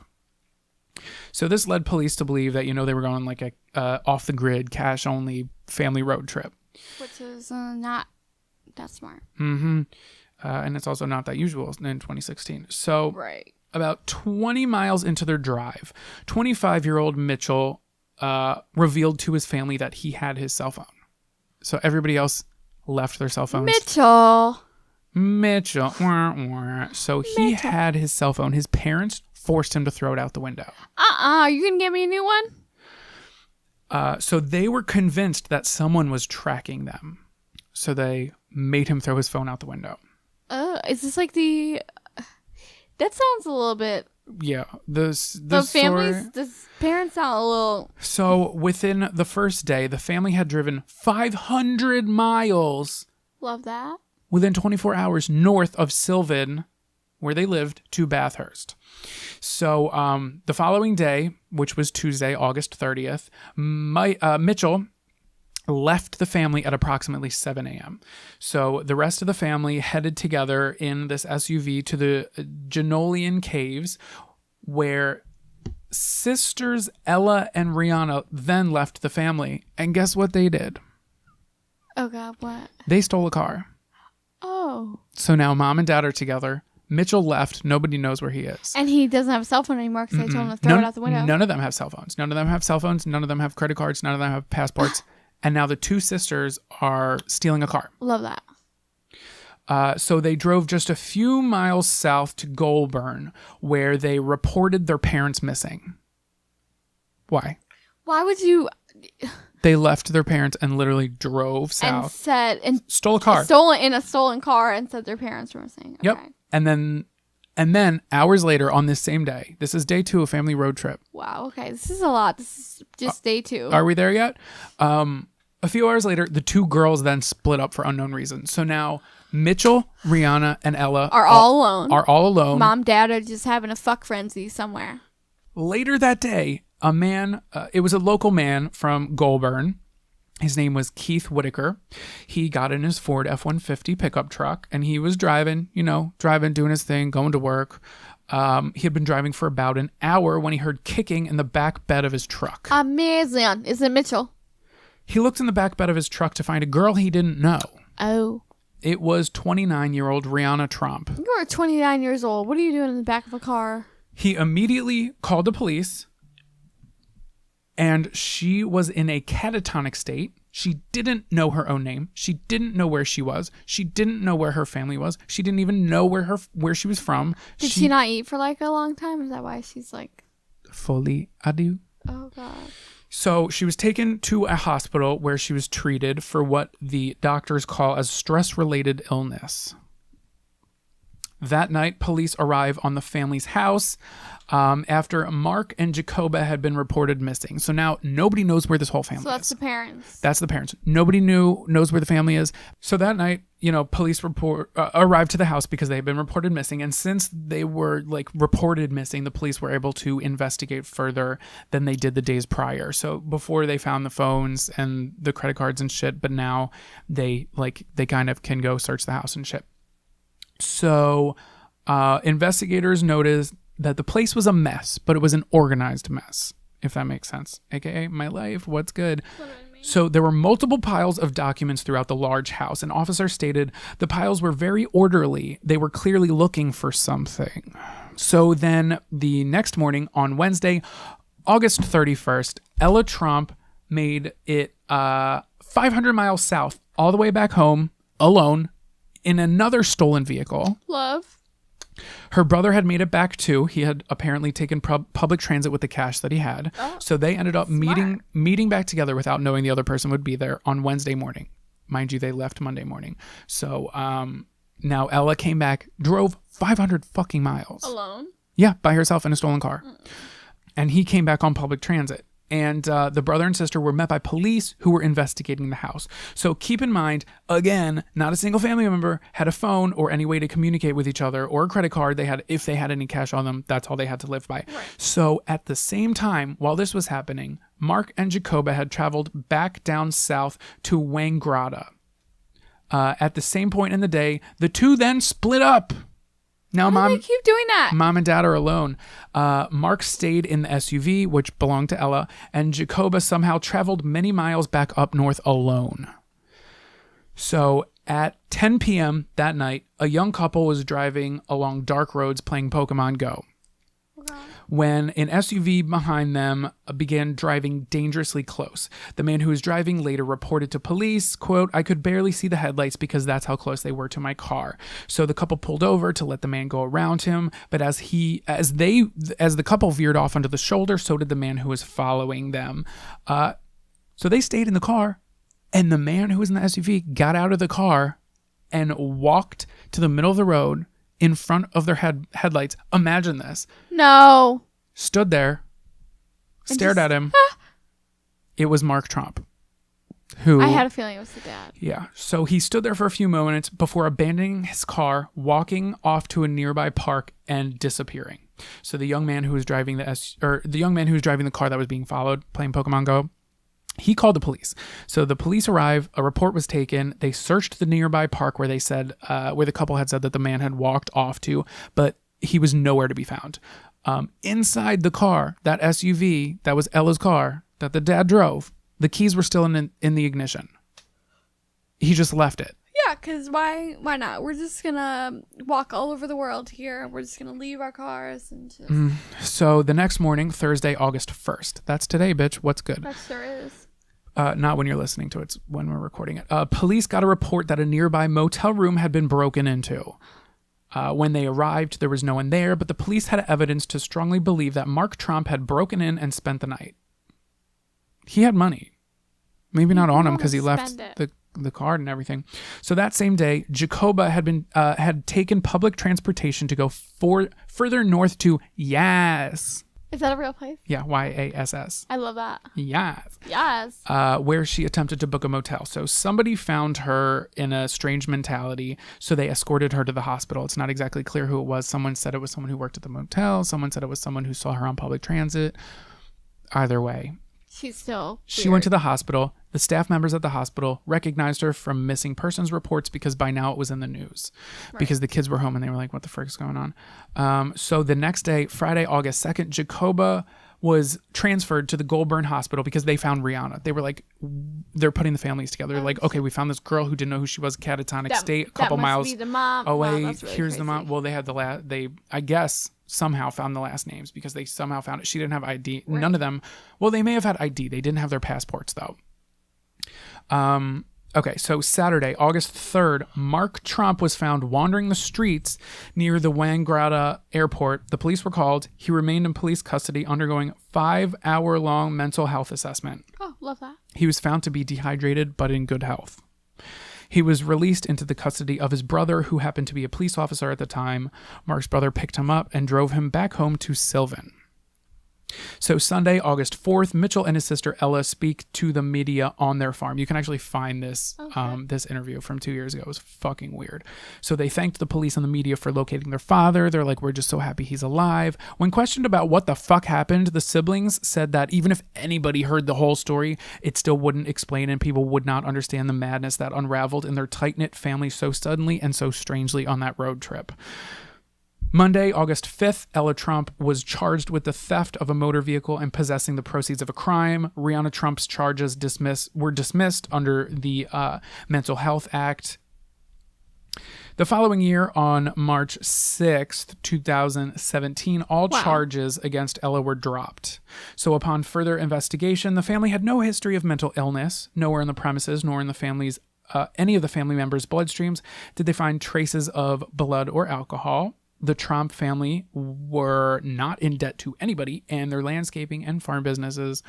So this led police to believe that, they were going like a off-the-grid, cash-only family road trip. Which is not that smart. Mm-hmm. And it's also not that usual in 2016. So right. About 20 miles into their drive, 25-year-old Mitchell revealed to his family that he had his cell phone. So everybody else left their cell phones. Mitchell. So he had his cell phone. His parents forced him to throw it out the window. You can get me a new one? So they were convinced that someone was tracking them. So they made him throw his phone out the window. Is this like the... That sounds a little bit... Yeah. The parents sound a little... So within the first day, the family had driven 500 miles. Love that. Within 24 hours north of Sylvan, where they lived, to Bathurst. So the following day, which was Tuesday, August 30th, Mitchell left the family at approximately 7 a.m. So the rest of the family headed together in this SUV to the Genolian Caves, where sisters Ella and Rihanna then left the family. And guess what they did? Oh, God, what? They stole a car. Oh. So now mom and dad are together. Mitchell left. Nobody knows where he is. And he doesn't have a cell phone anymore because they told him to throw it out the window. None of them have cell phones. None of them have credit cards. None of them have passports. And now the 2 sisters are stealing a car. Love that. So they drove just a few miles south to Goulburn, where they reported their parents missing. Why? Why would you... They left their parents and literally drove south. And stole a car. Stole it in a stolen car and said their parents were missing. Okay. Yep. And then hours later on this same day, this is day 2 of family road trip. Wow. Okay. This is a lot. This is just day 2. Are we there yet? A few hours later, the 2 girls then split up for unknown reasons. So now Mitchell, Rihanna, and Ella are all alone. Mom, dad are just having a fuck frenzy somewhere. Later that day, a man, it was a local man from Goulburn. His name was Keith Whitaker. He got in his Ford F-150 pickup truck and he was driving, doing his thing, going to work. He had been driving for about an hour when he heard kicking in the back bed of his truck. Amazing. Is it Mitchell? He looked in the back bed of his truck to find a girl he didn't know. Oh. It was 29-year-old Rihanna Trump. You are 29 years old. What are you doing in the back of a car? He immediately called the police, and she was in a catatonic state. She didn't know her own name. She didn't know where she was. She didn't know where her family was. She didn't even know where she was from. Did she not eat for like a long time? Is that why she's like... Folie A Deux? Oh, God. So she was taken to a hospital where she was treated for what the doctors call as stress-related illness. That night, police arrive on the family's house after Mark and Jacoba had been reported missing. So now nobody knows where this whole family is. So that's the parents. That's the parents. Nobody knows where the family is. So that night, police arrived to the house because they had been reported missing. And since they were reported missing, the police were able to investigate further than they did the days prior. So before they found the phones and the credit cards and shit, but now they kind of can go search the house and shit. So investigators noticed that the place was a mess, but it was an organized mess, if that makes sense. AKA my life, what's good? So there were multiple piles of documents throughout the large house. An officer stated the piles were very orderly. They were clearly looking for something. So then the next morning on Wednesday, August 31st, Ella Trump made it 500 miles south all the way back home alone in another stolen vehicle. Love. Her brother had made it back too. He had apparently taken public transit with the cash that he had. Oh, so they ended up meeting back together without knowing the other person would be there on Wednesday morning. Mind you, they left Monday morning. So now Ella came back, drove 500 fucking miles. Alone? Yeah, by herself in a stolen car. And he came back on public transit. And the brother and sister were met by police who were investigating the house. So keep in mind, again, not a single family member had a phone or any way to communicate with each other or a credit card. If they had any cash on them, that's all they had to live by. Right. So at the same time, while this was happening, Mark and Jacoba had traveled back down south to Wanggrada. At the same point in the day, the two then split up. Now, Why do they keep doing that? Mom and Dad are alone. Mark stayed in the SUV, which belonged to Ella, and Jacoba somehow traveled many miles back up north alone. So at 10 p.m. that night, a young couple was driving along dark roads playing Pokemon Go. Okay. When an SUV behind them began driving dangerously close. The man who was driving later reported to police, quote, "I could barely see the headlights because that's how close they were to my car." So the couple pulled over to let the man go around him, but as the couple veered off onto the shoulder, so did the man who was following them. So they stayed in the car, and the man who was in the SUV got out of the car and walked to the middle of the road in front of their headlights. Imagine this. No. Stood there, stared at him. It was Mark Trump. Who I had a feeling it was the dad. Yeah. So he stood there for a few moments before abandoning his car, walking off to a nearby park and disappearing. So the young man who was driving the car that was being followed, playing Pokemon Go, he called the police. So the police arrived, a report was taken. They searched the nearby park where where the couple had said that the man had walked off to, but he was nowhere to be found. Inside the car, that SUV, that was Ella's car that the dad drove, the keys were still in the ignition. He just left it. Yeah, because why not? We're just going to walk all over the world here. We're just going to leave our cars. And just... So the next morning, Thursday, August 1st. That's today, bitch. What's good? That sure is. Not when you're listening to it. It's when we're recording it. Police got a report that a nearby motel room had been broken into. When they arrived, there was no one there, but the police had evidence to strongly believe that Mark Trump had broken in and spent the night. He had money. Maybe not on him because he left the card and everything. So that same day, Jacoba had taken public transportation to go further north to Yass. Is that a real place? Yeah, Yass. I love that. Yass. Yes. Where she attempted to book a motel. So somebody found her in a strange mentality, so they escorted her to the hospital. It's not exactly clear who it was. Someone said it was someone who worked at the motel. Someone said it was someone who saw her on public transit. either way. She's still She went to the hospital. The staff members at the hospital recognized her from missing persons reports because by now it was in the news. Right. Because the kids were home and they were like, what the frick is going on? So the next day, Friday, August 2nd, Jacoba was transferred to the Goulburn Hospital because they found Rihanna. They were like, they're putting the families together. They're like, okay, we found this girl who didn't know who she was, catatonic state, a couple miles be the mom. away. Wow, that's really Here's crazy. the mom. Well, they had they, I guess, somehow found the last names because they somehow found it. She didn't have ID. Right. None of them. Well, they may have had ID. They didn't have their passports though. Okay, so Saturday, August 3rd, Mark Trump was found wandering the streets near the Wangaratta airport. The police were called. He remained in police custody, undergoing 5-hour-long mental health assessment. Oh, love that. He was found to be dehydrated, but in good health. He was released into the custody of his brother, who happened to be a police officer at the time. Mark's brother picked him up and drove him back home to Sylvan. So Sunday, August 4th, Mitchell and his sister Ella speak to the media on their farm. You can actually find this this interview from 2 years ago. It was fucking weird. So they thanked the police and the media for locating their father. They're like, we're just so happy he's alive. When questioned about what the fuck happened, the siblings said that even if anybody heard the whole story, it still wouldn't explain and people would not understand the madness that unraveled in their tight-knit family so suddenly and so strangely on that road trip. Monday, August 5th, Ella Trump was charged with the theft of a motor vehicle and possessing the proceeds of a crime. Rihanna Trump's charges were dismissed under the Mental Health Act. The following year, on March 6th, 2017, all charges against Ella were dropped. So upon further investigation, the family had no history of mental illness. Nowhere in the premises, nor in the family's any of the family members' bloodstreams did they find traces of blood or alcohol. The Trump family were not in debt to anybody, and their landscaping and farm businesses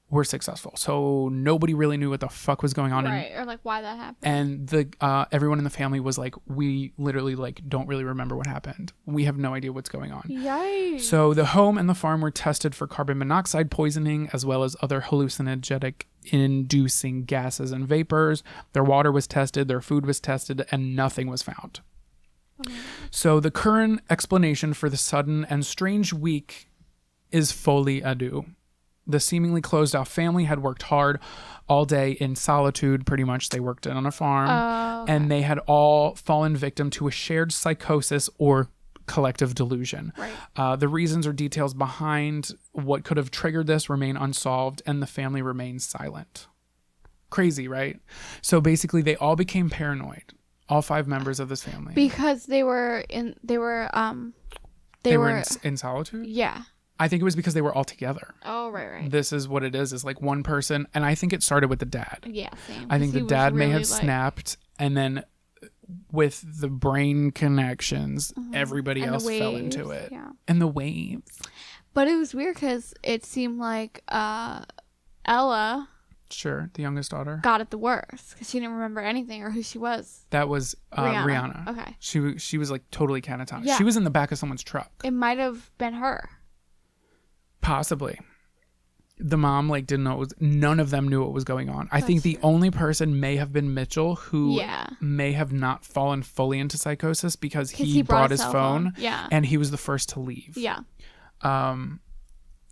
were successful. So nobody really knew what the fuck was going on. Right, or like why that happened. And the everyone in the family was like, we literally like don't really remember what happened. We have no idea what's going on. Yikes. So the home and the farm were tested for carbon monoxide poisoning as well as other hallucinogenic inducing gases and vapors. Their water was tested, their food was tested, and nothing was found. So the current explanation for the sudden and strange week is Folie A Deux. The seemingly closed off family had worked hard all day in solitude, pretty much. They worked on a farm, okay. and they had all fallen victim to a shared psychosis or collective delusion. Right. The reasons or details behind what could have triggered this remain unsolved, and the family remains silent. Crazy, right? So basically, they all became paranoid. All 5 members of this family. Because they were in solitude? Yeah. I think it was because they were all together. Oh, right. This is what it is like one person, and I think it started with the dad. Yeah, same. I think the dad may have like, snapped, and then with the brain connections, everybody and else fell waves, into it. Yeah. And the waves. But it was weird because it seemed like Ella Sure, the youngest daughter. got it the worst because she didn't remember anything or who she was. That was Rihanna. Okay. She was like totally catatonic. Yeah. She was in the back of someone's truck. It might have been her. Possibly. The mom like didn't know none of them knew what was going on. I think the only person may have been Mitchell, who may have not fallen fully into psychosis because he brought his phone. Yeah. And he was the first to leave. Yeah.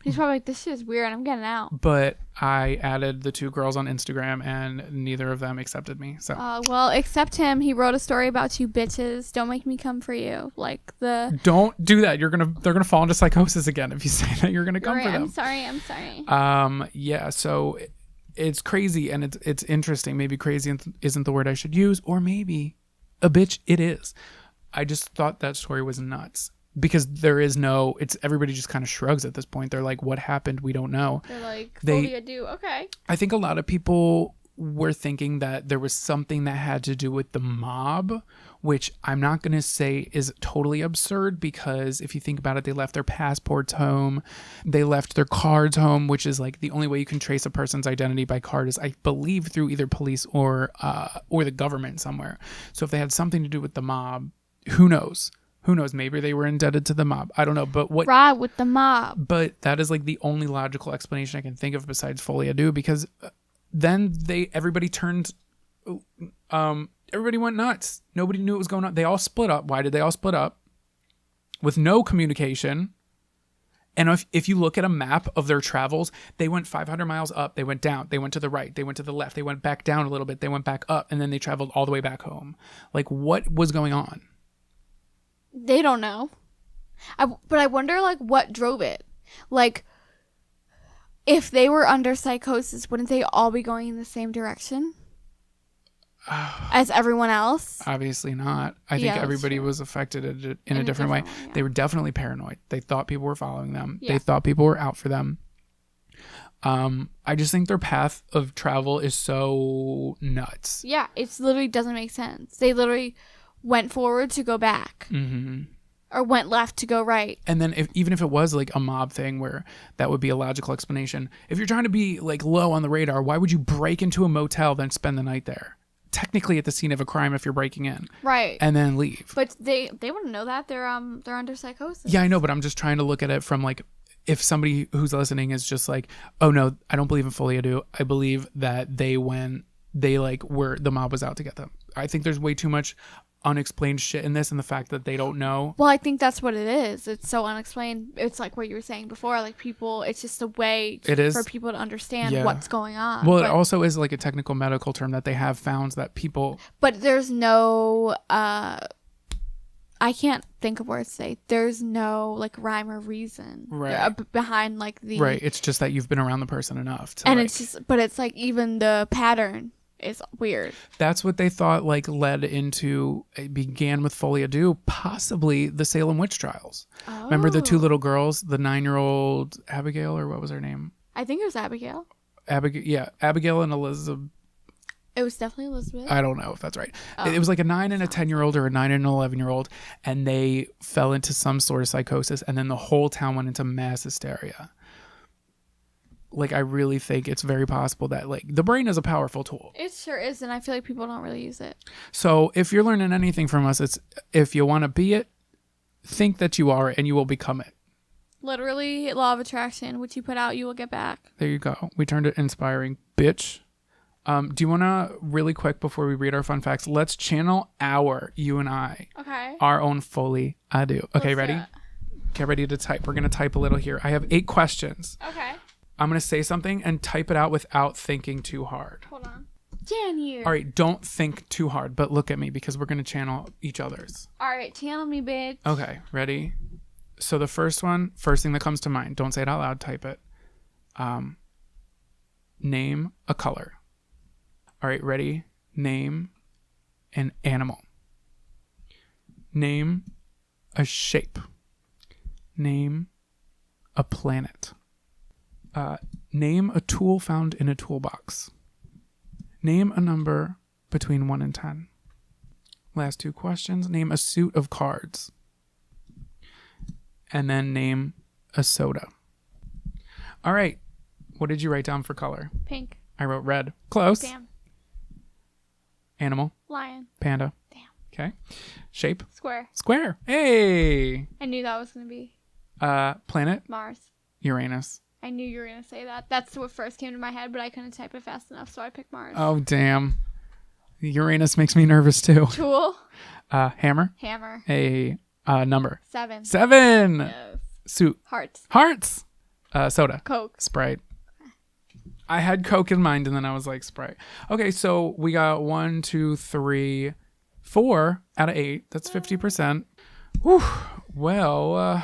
He's probably like, this shit is weird. I'm getting out. But I added the 2 girls on Instagram and neither of them accepted me. So well, except him. He wrote a story about you bitches. Don't make me come for you. Like the. Don't do that. They're gonna fall into psychosis again if you say that you're gonna come for them. I'm sorry. Yeah. So it's crazy and it's interesting. Maybe crazy isn't the word I should use, or maybe a bitch it is. I just thought that story was nuts. Because there is no, everybody just kind of shrugs at this point. They're like, what happened? We don't know. They're like, Folie A Deux. Okay. I think a lot of people were thinking that there was something that had to do with the mob, which I'm not going to say is totally absurd because if you think about it, they left their passports home. They left their cards home, which is like the only way you can trace a person's identity by card is, I believe, through either police or the government somewhere. So if they had something to do with the mob, who knows? Who knows? Maybe they were indebted to the mob. I don't know. But what? Ride with the mob. But that is like the only logical explanation I can think of besides Folie A Deux, because then everybody went nuts. Nobody knew what was going on. They all split up. Why did they all split up? With no communication. And if you look at a map of their travels, they went 500 miles up, they went down, they went to the right, they went to the left, they went back down a little bit, they went back up, and then they traveled all the way back home. Like, what was going on? They don't know. But I wonder, like, what drove it. Like, if they were under psychosis, wouldn't they all be going in the same direction as everyone else? Obviously not. I think everybody was affected in a different way. Yeah. They were definitely paranoid. They thought people were following them. Yeah. They thought people were out for them. I just think their path of travel is so nuts. Yeah, it literally doesn't make sense. They literally went forward to go back. Mm-hmm. Or went left to go right. And then even if it was like a mob thing where that would be a logical explanation, if you're trying to be like low on the radar, why would you break into a motel then spend the night there? Technically at the scene of a crime if you're breaking in. Right. And then leave. But they wouldn't know that. They're under psychosis. Yeah, I know, but I'm just trying to look at it from like, if somebody who's listening is just like, oh no, I don't believe in Folie A Deux. I believe that the mob was out to get them. I think there's way too much unexplained shit in this, and the fact that they don't know. Well, I think that's what it is. It's so unexplained. It's like what you were saying before, like people, it's just a way for people to understand what's going on. Well, it also is like a technical medical term that they have found that people, but there's no I can't think of words to say. There's no like rhyme or reason behind like the right. It's just that you've been around the person enough to, and it's just, but it's like even the pattern is weird. That's what they thought like led into, it began with Folie A Deux, possibly the Salem witch trials. Oh. Remember the two little girls, the 9-year-old Abigail, or what was her name? I think it was Abigail. Abigail and Elizabeth. It was definitely Elizabeth. I don't know if that's right. Oh. It was like a 9 and a 10-year-old or a 9 and an 11-year-old, and they fell into some sort of psychosis, and then the whole town went into mass hysteria. Like, I really think it's very possible that, like, the brain is a powerful tool. It sure is, and I feel like people don't really use it. So, if you're learning anything from us, it's if you want to be it, think that you are, and you will become it. Literally, law of attraction. What you put out, you will get back. There you go. We turned it inspiring, bitch. Do you want to, really quick, before we read our fun facts, let's channel you and I. Okay. Our own Folie A Deux. Okay, ready? Get ready to type. We're going to type a little here. I have 8 questions. Okay. I'm going to say something and type it out without thinking too hard. Hold on. Jan here. All right, don't think too hard, but look at me because we're going to channel each other's. All right, channel me, bitch. Okay, ready? So the first thing that comes to mind, don't say it out loud, type it. Name a color. All right, ready? Name an animal. Name a shape. Name a planet. Name a tool found in a toolbox. Name a number between 1 and 10. Last 2 questions. Name a suit of cards. And then name a soda. All right. What did you write down for color? Pink. I wrote red. Close. Damn. Animal. Lion. Panda. Damn. Okay. Shape. Square. Hey. I knew that was going to be. Planet. Mars. Uranus. I knew you were going to say that. That's what first came to my head, but I couldn't type it fast enough, so I picked Mars. Oh, damn. Uranus makes me nervous, too. Tool. Hammer. A number. 7. 7. Yes. Suit. Hearts. Soda. Coke. Sprite. I had Coke in mind, and then I was like, Sprite. Okay, so we got 1, 2, 3, 4 out of 8. That's 50%. Whew. Well,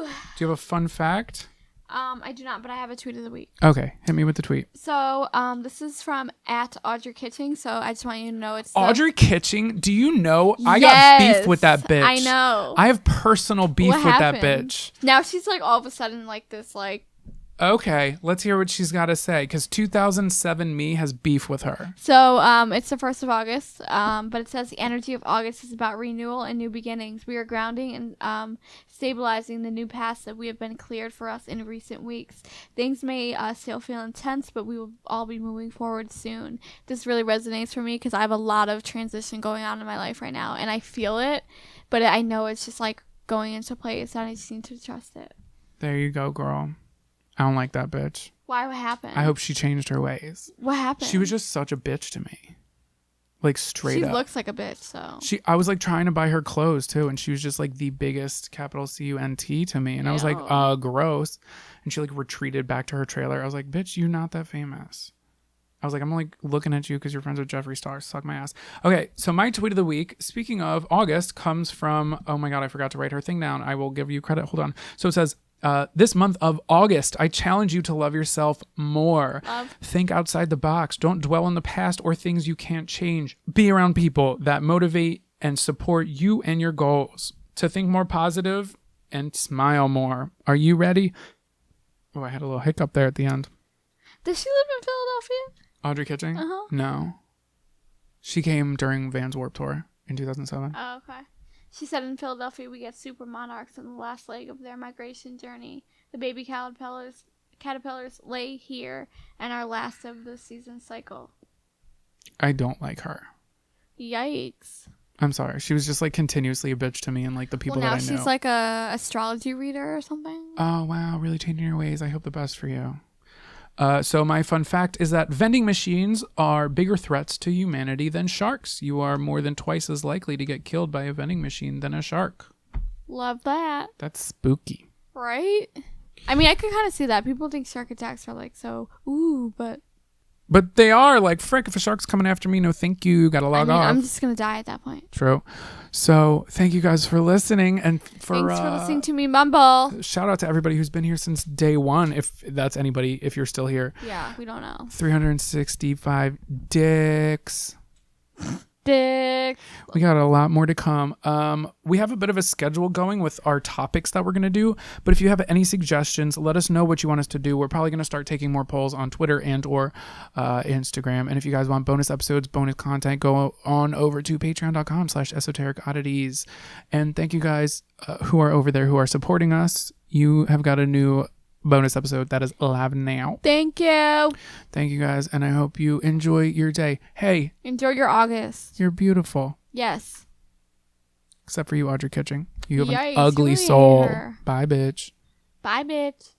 do you have a fun fact? I do not, but I have a tweet of the week. Okay, hit me with the tweet. So, this is from @Audrey_Kitching. So I just want you to know it's Audrey Kitching. Do you know I got beef with that bitch? I know. I have personal beef with that bitch. Now she's like all of a sudden like this like. Okay, let's hear what she's got to say, because 2007 me has beef with her. So, it's the 1st of August, but it says the energy of August is about renewal and new beginnings. We are grounding and stabilizing the new paths that we have been cleared for us in recent weeks. Things may still feel intense, but we will all be moving forward soon. This really resonates for me because I have a lot of transition going on in my life right now, and I feel it, but I know it's just like going into place, and I just need to trust it. There you go, girl. I don't like that bitch. Why? What happened? I hope she changed her ways. What happened? She was just such a bitch to me. Like straight She up. looks like a bitch, so. I was like trying to buy her clothes too, and she was just like the biggest capital CUNT to me, and I was like, Ew. gross. And she like retreated back to her trailer. I was like, bitch, you're not that famous. I was like, I'm like looking at you because you're friends with Jeffree Star. Suck my ass. Okay, so my tweet of the week, speaking of August, comes from, oh my God, I forgot to write her thing down. I will give you credit. Hold on. So it says, this month of August, I challenge you to love yourself more. Think outside the box. Don't dwell on the past or things you can't change. Be around people that motivate and support you and your goals. To think more positive and smile more. Are you ready? Oh, I had a little hiccup there at the end. Does she live in Philadelphia? Audrey Kitching? Uh-huh. No. She came during Vans Warped Tour in 2007. Oh, okay. She said in Philadelphia we get super monarchs in the last leg of their migration journey. The baby caterpillars lay here and are last of the season cycle. I don't like her. Yikes. I'm sorry. She was just like continuously a bitch to me and like the people Well, now that I know. she's like a astrology reader or something. Oh, wow. Really changing your ways. I hope the best for you. So my fun fact is that vending machines are bigger threats to humanity than sharks. You are more than twice as likely to get killed by a vending machine than a shark. Love that. That's spooky. Right? I mean, I could kind of see that. People think shark attacks are like so, ooh, but they are like, frick, if a shark's coming after me, no thank you. Gotta log off. I'm just going to die at that point. True. So thank you guys for listening. And Thanks for listening to me mumble. Shout out to everybody who's been here since day one. If that's anybody, if you're still here. Yeah, we don't know. 365 dicks. Dick. We got a lot more to come. We have a bit of a schedule going with our topics that we're going to do. But if you have any suggestions, let us know what you want us to do. We're probably going to start taking more polls on Twitter and or Instagram. And if you guys want bonus episodes, bonus content, go on over to patreon.com/esoteric oddities. And thank you guys who are over there who are supporting us. You have got a new bonus episode that is live now. Thank you. Thank you guys. And I hope you enjoy your day. Hey. Enjoy your August. You're beautiful. Yes. Except for you, Audrey Kitching. You have Yikes, an ugly you soul. hater. Bye, bitch. Bye, bitch.